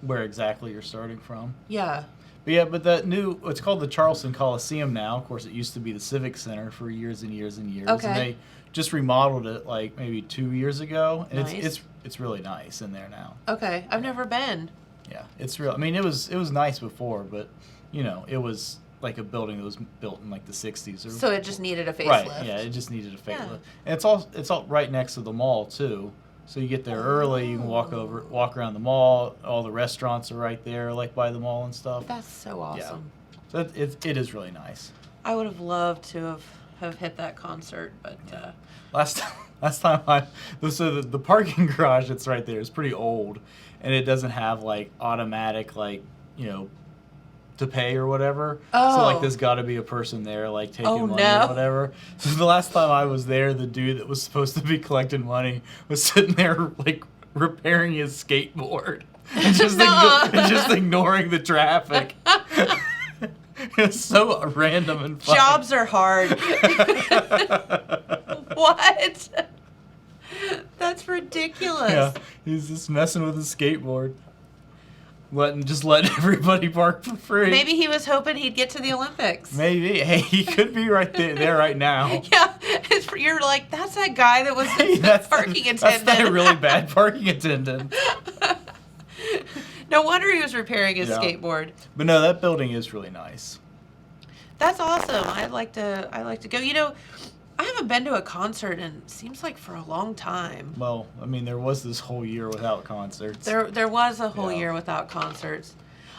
where exactly you're starting from. Yeah. But yeah, but that new, it's called the Charleston Coliseum now. Of course, it used to be the Civic Center for years and years and years. Okay. And they just remodeled it like maybe 2 years ago. And Nice. it's really nice in there now. Okay. I've never been. Yeah, it's real. I mean, it was nice before, but you know, it was like a building that was built in like the 60s. Or, So it just needed a facelift. right. Yeah, it just needed a facelift. Yeah. And it's all right next to the mall too. So you get there early, you can walk around the mall. All the restaurants are right there, like by the mall and stuff. That's so awesome. So it is really nice. I would have loved to have hit that concert, but Last time so the parking garage that's right there is pretty old, and it doesn't have like automatic like to pay or whatever. Oh. So like there's got to be a person there like taking Oh, money no. or whatever. So the last time I was there, the dude that was supposed to be collecting money was sitting there like repairing his skateboard and just and just ignoring the traffic. It's so random and funny. jobs are hard. What? That's ridiculous. Yeah, he's just messing with his skateboard. Letting everybody park for free. Maybe he was hoping he'd get to the Olympics. Maybe. Hey, he could be right there right now. Yeah, you're like, that's that guy that was Hey, the parking attendant. That's that really bad parking attendant. No wonder he was repairing his Yeah. skateboard. But no, that building is really nice. That's awesome. I'd like to go. You know, I haven't been to a concert in seems like for a long time. Well, I mean, there was this whole year without concerts. There was a whole Yeah. year without concerts.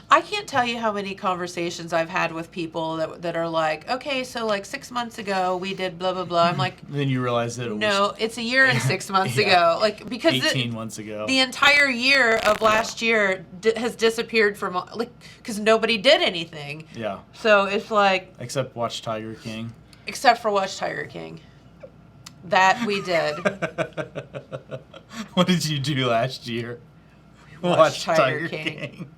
I can't tell you how many conversations I've had with people that are like, okay, so like 6 months ago we did blah blah blah. I'm like, Then you realize that it no, it's a year and 6 months Yeah. ago. Like because was 18 months ago. the entire year of last year has disappeared from like because nobody did anything. Yeah, So it's like except watch Tiger King. except for watch Tiger King. That we did. What did you do last year? Watched Tiger King.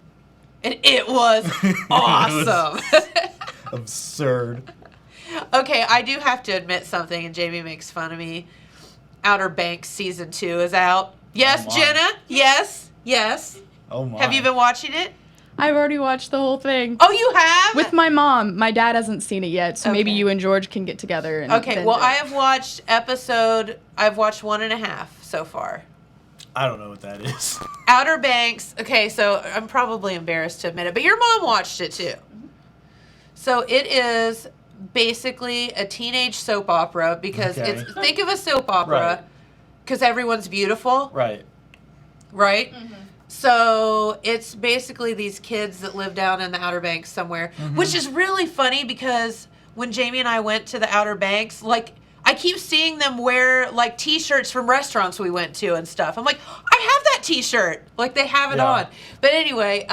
And it was awesome. Absurd. Okay, I do have to admit something, and Jamie makes fun of me. Outer Banks season 2 is out. Yes, Oh, my. Jenna? Yes. Oh my. Have you been watching it? I've already watched the whole thing. Oh, you have? With my mom. My dad hasn't seen it yet, so maybe Okay. you and George can get together and Okay, binge well, it. I have watched I've watched 1.5 so far. I don't know what that is. Outer Banks, okay, so I'm probably embarrassed to admit it, but your mom watched it too. So it is basically a teenage soap opera because Okay. it's, think of a soap opera Right. because everyone's beautiful, Right. right? So it's basically these kids that live down in the Outer Banks somewhere, which is really funny because when Jamie and I went to the Outer Banks, like I keep seeing them wear like T-shirts from restaurants we went to and stuff. I'm like, I have that T-shirt. Like they have it Yeah. on. But anyway,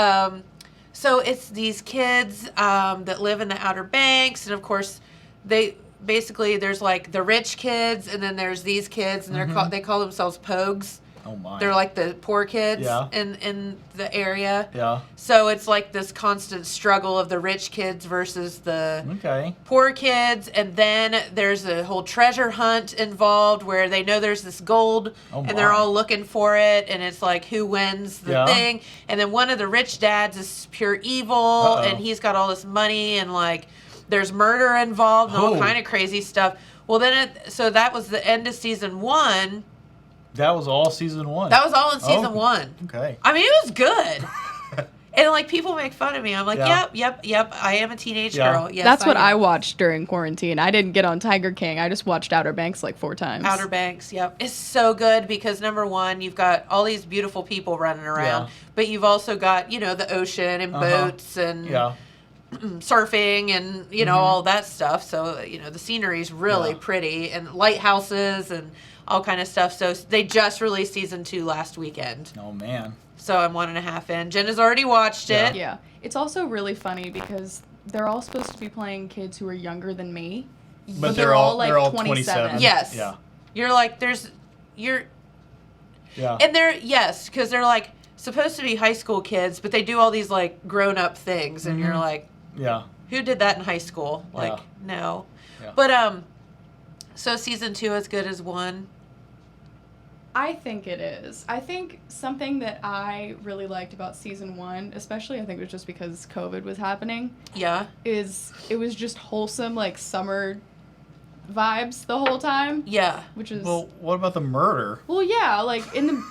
so it's these kids that live in the Outer Banks, and of course, there's like the rich kids, and then there's these kids, and they call themselves Pogues. Oh my. They're like the poor kids Yeah. in the area. Yeah. So it's like this constant struggle of the rich kids versus the Okay. poor kids, and then there's a whole treasure hunt involved where they know there's this gold Oh, and they're my. all looking for it, and it's like who wins the Yeah. thing. And then one of the rich dads is pure evil, Uh-oh. and he's got all this money, and like there's murder involved and all Oh. kind of crazy stuff. Well, then so that was the end of season 1. That was all season 1. That was all in season Oh. 1. Okay. I mean, it was good. And like people make fun of me. I'm like, Yeah. yep. I am a teenage Yeah. girl. Yes, That's what am. I watched during quarantine. I didn't get on Tiger King. I just watched Outer Banks like 4 times. Outer Banks, yep. It's so good because number one, you've got all these beautiful people running around, Yeah. but you've also got, the ocean and boats and Yeah. surfing and, all that stuff. So, the scenery is really Yeah. pretty, and lighthouses and all kind of stuff. So they just released season 2 last weekend. Oh man. So I'm 1.5 in. Jen has already watched Yeah. it. Yeah. It's also really funny because they're all supposed to be playing kids who are younger than me. But they're all, like, 27. Yes. Yeah. You're like, Yeah. and because they're like supposed to be high school kids, but they do all these like grown up things, and you're like, Yeah. who did that in high school? Like, Yeah. no. Yeah. But so season 2 as good as 1. I think it is. I think something that I really liked about season 1, especially I think it was just because COVID was happening, Yeah. is it was just wholesome, like, summer vibes the whole time. Yeah. Which is... Well, what about the murder? Well, yeah, like, in the...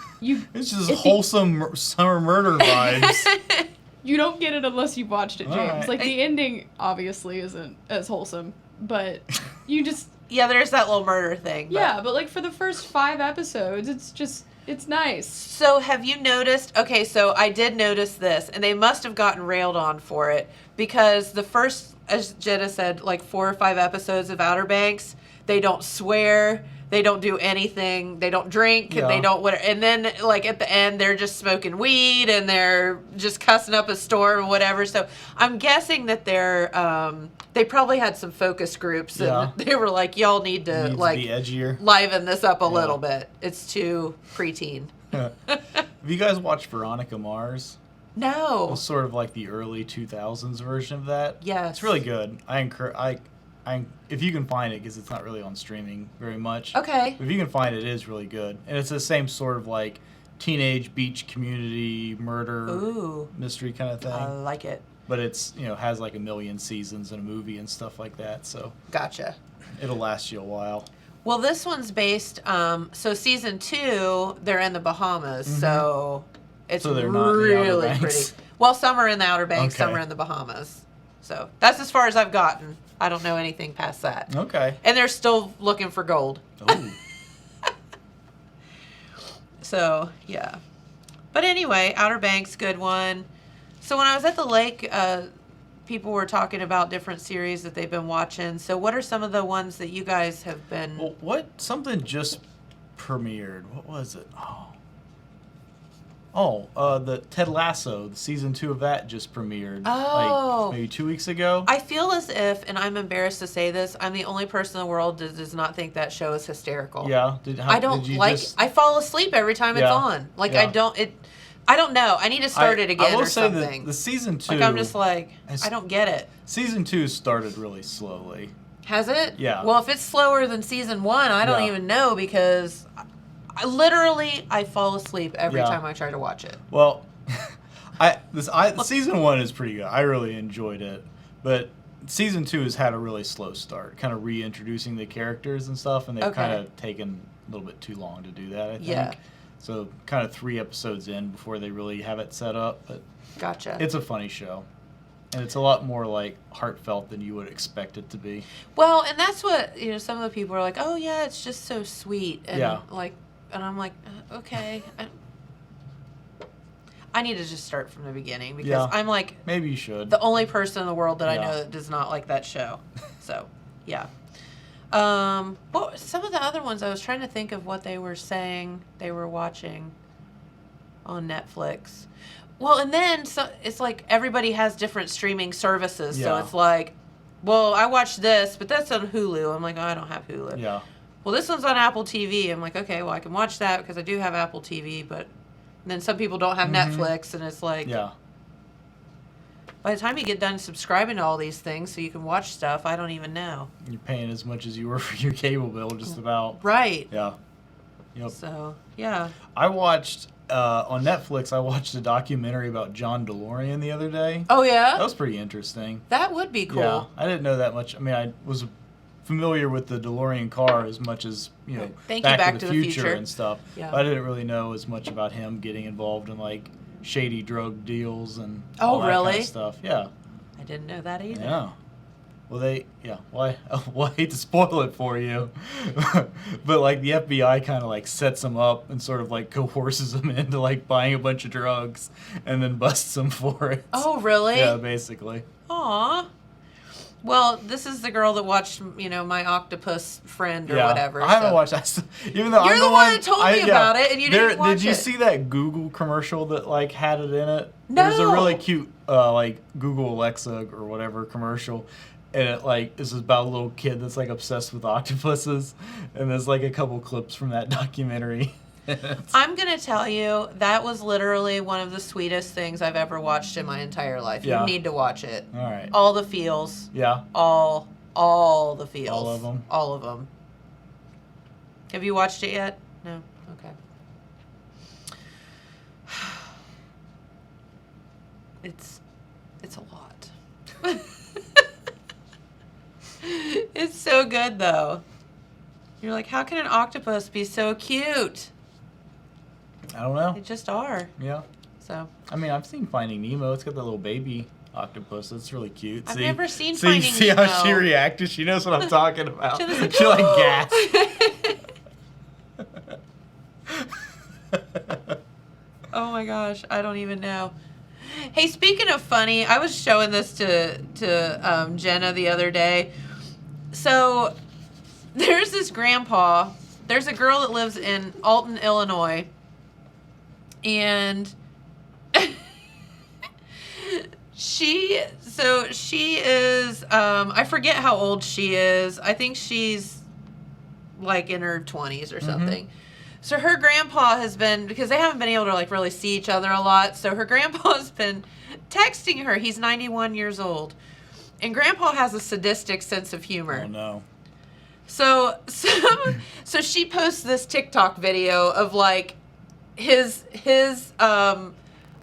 It's just wholesome summer murder vibes. You don't get it unless you've watched it, James. Alright. Like, the ending obviously isn't as wholesome, but you just... Yeah, there's that little murder thing. Yeah, but like for the first 5 episodes, it's nice. So have you noticed, okay, so I did notice this, and they must have gotten railed on for it, because the first, as Jenna said, like 4 or 5 episodes of Outer Banks, they don't swear, they don't do anything, they don't drink, they don't whatever, and then like at the end they're just smoking weed and they're just cussing up a storm or whatever. So I'm guessing that they probably had some focus groups and they were like, y'all need to like be edgier. liven this up a little bit. It's too preteen. Have you guys watched Veronica Mars? No. It was sort of like the early 2000s version of that. Yes. It's really good. I encourage. If you can find it, because it's not really on streaming very much. Okay. But if you can find it, it is really good, and it's the same sort of like teenage beach community murder mystery kind of thing. I like it. But it's has like 1 million seasons and a movie and stuff like that, so Gotcha. it'll last you a while. Well, this one's based. So season 2, they're in the Bahamas, so it's So they're not in the Outer really Banks. pretty. Well, some are in the Outer Banks, some Okay. are in the Bahamas. So that's as far as I've gotten. I don't know anything past that. Okay. And they're still looking for gold. Ooh. So, yeah. But anyway, Outer Banks, good one. So when I was at the lake, people were talking about different series that they've been watching. So what are some of the ones that you guys have been... Well, something just premiered. What was it? The Ted Lasso, the season 2 of that just premiered. Oh. Like maybe 2 weeks ago. I feel as if, and I'm embarrassed to say this, I'm the only person in the world that does not think that show is hysterical. Yeah. I don't like. I fall asleep every time it's on. Like I don't. I don't know. I need to start it again I will or say something. the season 2. Like I'm just like I don't get it. Season 2 started really slowly. Has it? Yeah. Well, if it's slower than season 1, I don't even know because I fall asleep every time I try to watch it. Well, season 1 is pretty good. I really enjoyed it, but season 2 has had a really slow start, kind of reintroducing the characters and stuff, and they've kind of taken a little bit too long to do that, I think. Yeah. So kind of 3 episodes in before they really have it set up, but Gotcha. it's a funny show. And it's a lot more like heartfelt than you would expect it to be. Well, and that's what some of the people are like. Oh yeah, it's just so sweet, and and I'm like, okay. I need to just start from the beginning because I'm like maybe you should. the only person in the world that I know that does not like that show. So, yeah. Well, some of the other ones I was trying to think of what they were saying they were watching on Netflix. Well, and then it's like everybody has different streaming services, so it's like, well, I watched this, but that's on Hulu. I'm like, oh, I don't have Hulu. Yeah. Well, this one's on Apple TV. I'm like, okay, well, I can watch that because I do have Apple TV, but then some people don't have Netflix, and it's like, by the time you get done subscribing to all these things so you can watch stuff, I don't even know. You're paying as much as you were for your cable bill, just about. Right. Yeah. Yep. So, yeah. I watched, on Netflix, I watched a documentary about John DeLorean the other day. Oh, yeah? That was pretty interesting. That would be cool. Yeah, I didn't know that much. I mean, I was familiar with the DeLorean car as much as, Back to the Future and stuff. Yeah. But I didn't really know as much about him getting involved in, like, shady drug deals and all that kind of stuff. Yeah. I didn't know that either. Yeah. Well, I hate to spoil it for you, but like the FBI kind of like sets him up and sort of like coerces him into like buying a bunch of drugs and then busts him for it. Oh, really? Yeah, basically. Aw. Well, this is the girl that watched, My Octopus Friend or whatever. I haven't watched that. Even though You're I'm the one that told me about it, and you didn't watch it. Did you see that Google commercial that like had it in it? No. There's a really cute like Google Alexa or whatever commercial. And it like is about a little kid that's like obsessed with octopuses, and there's like a couple clips from that documentary. I'm gonna tell you that was literally one of the sweetest things I've ever watched in my entire life. Yeah. You need to watch it. All right. All the feels. Yeah. All the feels. All of them. All of them. Have you watched it yet? No. Okay. it's a lot. It's so good though. You're like, how can an octopus be so cute? I don't know. They just are. Yeah. So. I mean, I've seen Finding Nemo. It's got that little baby octopus. It's really cute. I've never seen see, Finding see Nemo. how she reacted? She knows what I'm talking about. She was like, She like gasped. Oh my gosh, I don't even know. Hey, speaking of funny, I was showing this to Jenna the other day. So there's this grandpa. There's a girl that lives in Alton, Illinois, and she is I forget how old she is. I think she's like in her 20s or something. So her grandpa has been, because they haven't been able to like really see each other a lot, so her grandpa's been texting her. He's 91 years old. And grandpa has a sadistic sense of humor. Oh no. So she posts this TikTok video of like his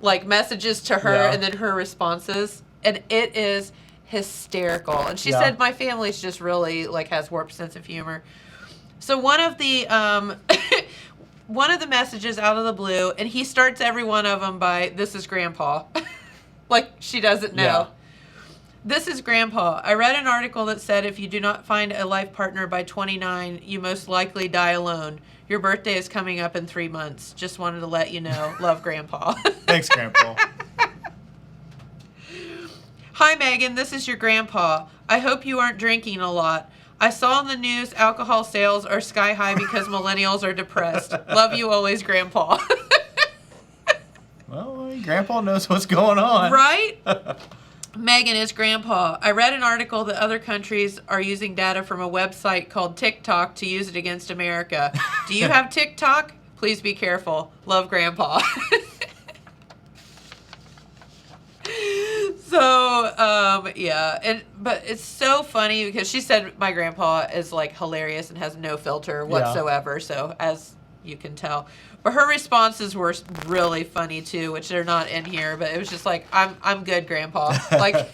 like messages to her and then her responses, and it is hysterical. And she said my family's just really like has warped sense of humor. So one of the messages out of the blue, and he starts every one of them by, "This is Grandpa." Like she doesn't know. Yeah. "This is Grandpa. I read an article that said if you do not find a life partner by 29, you most likely die alone. Your birthday is coming up in 3 months. Just wanted to let you know. Love, Grandpa." Thanks, Grandpa. "Hi, Megan. This is your grandpa. I hope you aren't drinking a lot. I saw on the news alcohol sales are sky high because millennials are depressed. Love you always, Grandpa." Well, Grandpa knows what's going on. Right? "Megan is Grandpa. I read an article that other countries are using data from a website called TikTok to use it against America. Do you have TikTok? Please be careful. Love, Grandpa." So, but it's so funny because she said my grandpa is like hilarious and has no filter whatsoever. So as you can tell, but her responses were really funny too, which they're not in here. But it was just like, I'm good, Grandpa. Like,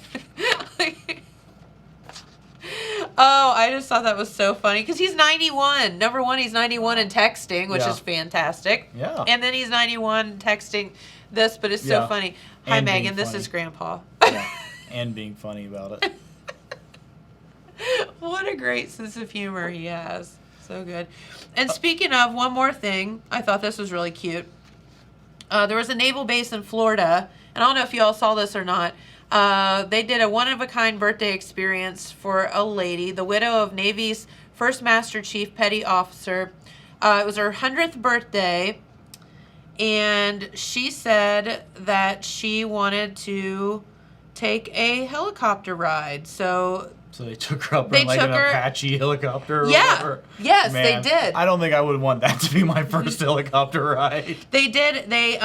oh, I just thought that was so funny because he's 91. Number one, he's 91 and texting, which is fantastic. Yeah. And then he's 91 texting this, but it's so funny. "Hi, And Megan. being This funny. is Grandpa." Yeah. And being funny about it. What a great sense of humor he has. So good. And speaking of, one more thing, I thought this was really cute. There was a naval base in Florida, and I don't know if you all saw this or not. They did a one-of-a-kind birthday experience for a lady, the widow of Navy's first Master Chief Petty Officer. It was her 100th birthday, and she said that she wanted to take a helicopter ride. So they took her up They in like took an her- Apache helicopter or Yeah. whatever. Yes, Man, they did. I don't think I would want that to be my first helicopter ride. They did. They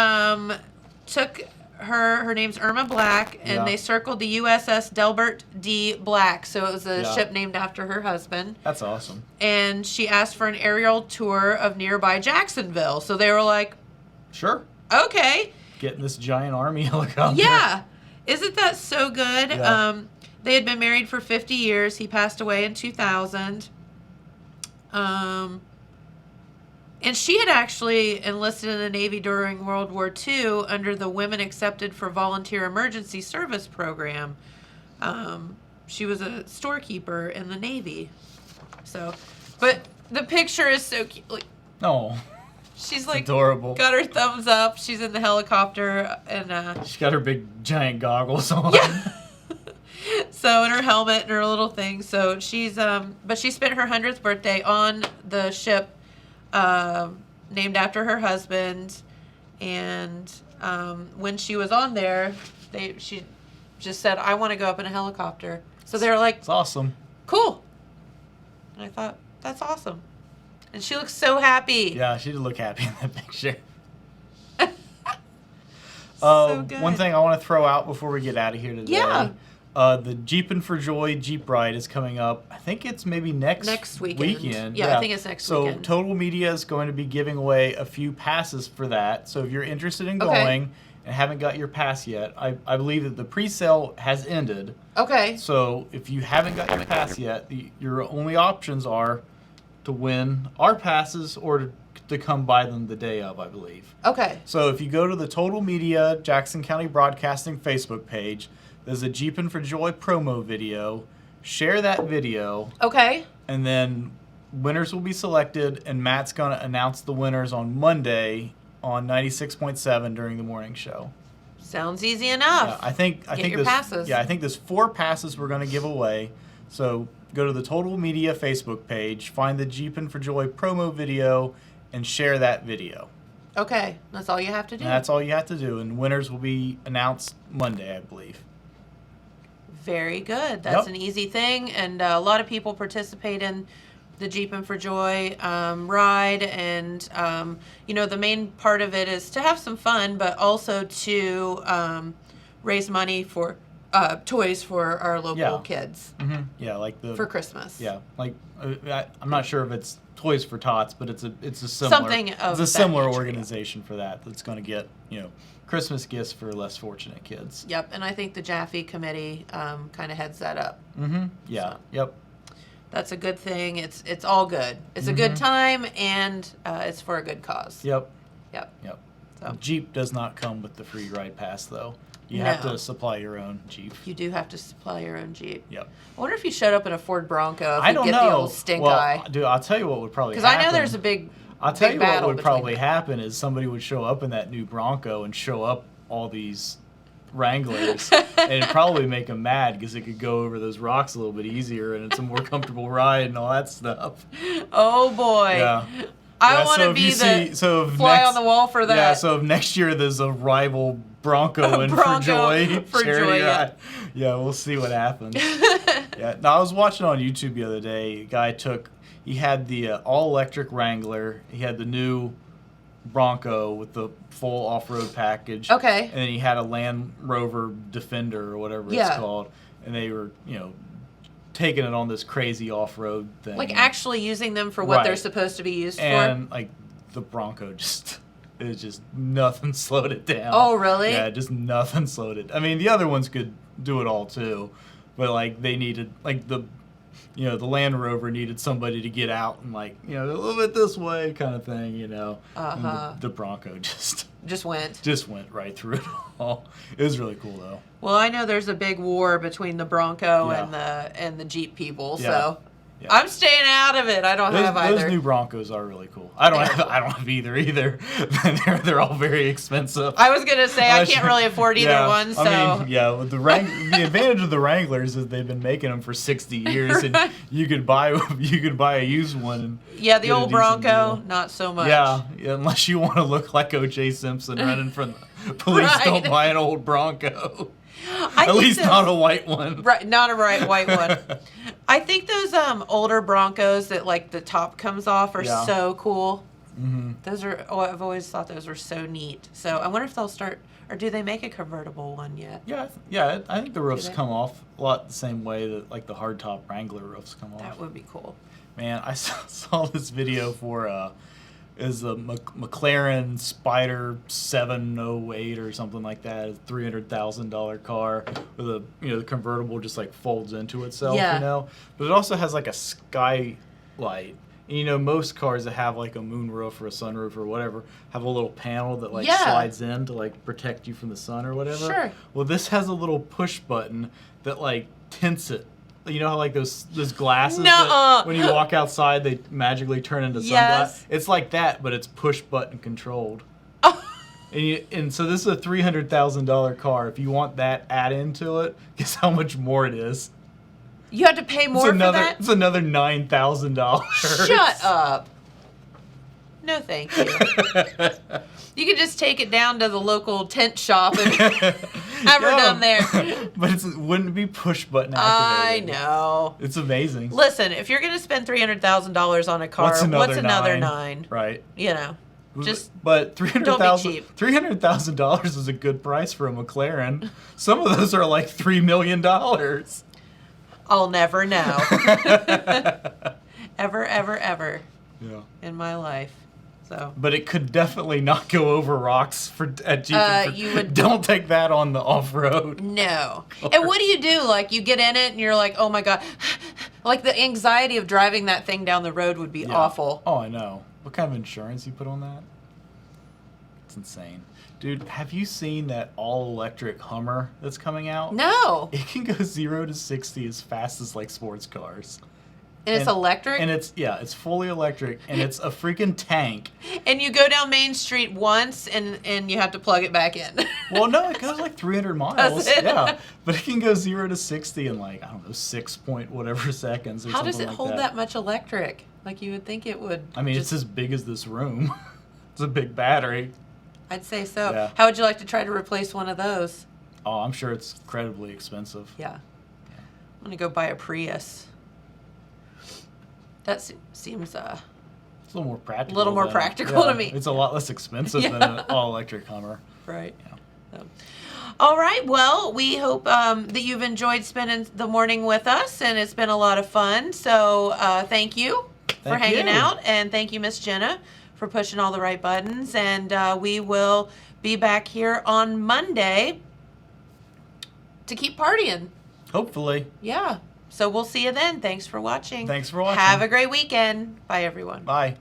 took her name's Irma Black, and they circled the USS Delbert D. Black. So it was a ship named after her husband. That's awesome. And she asked for an aerial tour of nearby Jacksonville. So they were like, Sure. okay. Getting this giant army helicopter. Yeah. Isn't that so good? Yeah. They had been married for 50 years. He passed away in 2000. And she had actually enlisted in the Navy during World War II under the Women Accepted for Volunteer Emergency Service program. She was a storekeeper in the Navy. So, but the picture is so cute. Like, Oh, she's like adorable. got her thumbs up. She's in the helicopter, and She's got her big giant goggles on. yeah. So, and her helmet and her little thing. So she's but she spent her 100th birthday on the ship named after her husband, and when she was on there, she just said, "I want to go up in a helicopter." So they were like, It's awesome. "Cool." And I thought, that's awesome. And she looks so happy. Yeah, she did look happy in that picture. So good. One thing I want to throw out before we get out of here today. Yeah. The Jeepin' for Joy Jeep Ride is coming up. I think it's maybe next weekend. Yeah, I think it's next weekend. So Total Media is going to be giving away a few passes for that. So if you're interested in Okay. going, and haven't got your pass yet, I believe that the pre-sale has ended. Okay. So if you haven't got your pass yet, your only options are to win our passes or to come buy them the day of, I believe. Okay. So if you go to the Total Media Jackson County Broadcasting Facebook page, there's a Jeepin' for Joy promo video. Share that video. Okay. And then winners will be selected, and Matt's going to announce the winners on Monday on 96.7 during the morning show. Sounds easy enough. Yeah, I think your passes. Yeah, I think there's 4 passes we're going to give away. So go to the Total Media Facebook page, find the Jeepin' for Joy promo video, and share that video. Okay. That's all you have to do. And that's all you have to do, and winners will be announced Monday, I believe. Very good. That's Yep. an easy thing, and a lot of people participate in the Jeepin' for Joy ride, and the main part of it is to have some fun, but also to raise money for toys for our local kids Mm-hmm. Yeah, like for Christmas. Yeah, like I'm not sure if it's Toys for Tots, but it's a similar Something of it's a that similar nature, organization for that's going to get Christmas gifts for less fortunate kids. Yep, and I think the Jaffe Committee kind of heads that up. Mm-hmm. Yeah. So. Yep. That's a good thing. It's all good. It's a good time, and it's for a good cause. Yep. Yep. Yep. So. Jeep does not come with the free ride pass, though. You have No. to supply your own Jeep. You do have to supply your own Jeep. Yep. I wonder if you showed up in a Ford Bronco, if I you don't get know. the old stink well, eye. Dude, I'll tell you what would probably Because happen. I know there's a big I'll tell big you what battle would between probably them. happen is somebody would show up in that new Bronco and show up all these Wranglers, and it'd probably make them mad because it could go over those rocks a little bit easier, and it's a more comfortable ride and all that stuff. Oh boy. Yeah. I Yeah, want so to if be you the see- so if fly next- on the wall for that. Yeah, so if next year there's a rival Bronco in Bronco for Joy, for charity Joy, yeah. ride. Yeah, we'll see what happens. Yeah, now I was watching on YouTube the other day. A guy he had the all-electric Wrangler. He had the new Bronco with the full off-road package. Okay. And then he had a Land Rover Defender or whatever Yeah. it's called. And they were, taking it on this crazy off-road thing. Like actually using them for what they're Right. supposed to be used And like the Bronco just nothing slowed it down. Oh, really? Yeah, just nothing slowed it. I mean, the other ones could do it all too, but like they needed the Land Rover needed somebody to get out and a little bit this way kind of thing, Uh-huh. And the Bronco just went. just went right through it all. It was really cool though. Well, I know there's a big war between the Bronco Yeah. and the Jeep people, Yeah. so Yeah. I'm staying out of it. I don't have either. Those new Broncos are really cool. I don't have either. They're all very expensive. I was gonna say I can't really afford either one, so I mean, with the advantage of the Wranglers is they've been making them for 60 years, and you could buy a used one. And yeah, the get a old decent Bronco, deal. not so much. Yeah, unless you want to look like O.J. Simpson running from the police. Right. Don't buy an old Bronco. I At think least those- not a white one. Right, not a white one. I think those older Broncos that the top comes off are Yeah. so cool. Mm-hmm. Those are I've always thought those were so neat. So I wonder if they'll start, or do they make a convertible one yet? Yeah, I think the roofs they? come off a lot the same way that the hardtop Wrangler roofs come off. That would be cool. Man, I saw this video for is a McLaren Spider 708 or something like that. It's a $300,000 car with the convertible just folds into itself, Yeah. But it also has a skylight. And, most cars that have a moonroof or a sunroof or whatever have a little panel that Yeah. slides in to protect you from the sun or whatever. Sure. Well, this has a little push button that tints it. You know how those glasses Nuh-uh. that when you walk outside they magically turn into sunglasses? Yes. It's like that, but it's push button controlled. Oh. And so this is a $300,000 car. If you want that add into it, guess how much more it is? You had to pay more for that? It's another $9,000. Shut up. No, thank you. You could just take it down to the local tent shop and have her done there. But it wouldn't be push button I activated. know. It's amazing. Listen, if you're going to spend $300,000 on a car, what's another nine? Right. Just but don't be cheap. $300,000 is a good price for a McLaren. Some of those are $3 million. I'll never know. Ever, ever, ever Yeah. in my life. So. But it could definitely not go over rocks at Jeep. You would. Don't take that on the off-road. No. And what do you do? Like, you get in it and you're like, oh my God. Like, the anxiety of driving that thing down the road would be awful. Oh, I know. What kind of insurance you put on that? It's insane. Dude, have you seen that all-electric Hummer that's coming out? No. It can go 0 to 60 as fast as, like, sports cars. And it's electric? And it's fully electric, and it's a freaking tank. And you go down Main Street once, and you have to plug it back in. Well, no, it goes like 300 miles. Does it? Yeah, but it can go 0 to 60 in like, I don't know, 6 point whatever seconds or How something does it like hold that. that much electric? Like, you would think it would. I mean, it's as big as this room. It's a big battery. I'd say so. Yeah. How would you like to try to replace one of those? Oh, I'm sure it's incredibly expensive. Yeah. I'm going to go buy a Prius. That seems It's a little more practical. to me. It's a lot less expensive than an all-electric Hummer. Right. Yeah. So. All right. Well, we hope that you've enjoyed spending the morning with us, and it's been a lot of fun. So thank you for hanging out, and thank you, Miss Jenna, for pushing all the right buttons. And we will be back here on Monday to keep partying. Hopefully. Yeah. So we'll see you then. Thanks for watching. Thanks for watching. Have a great weekend. Bye, everyone. Bye.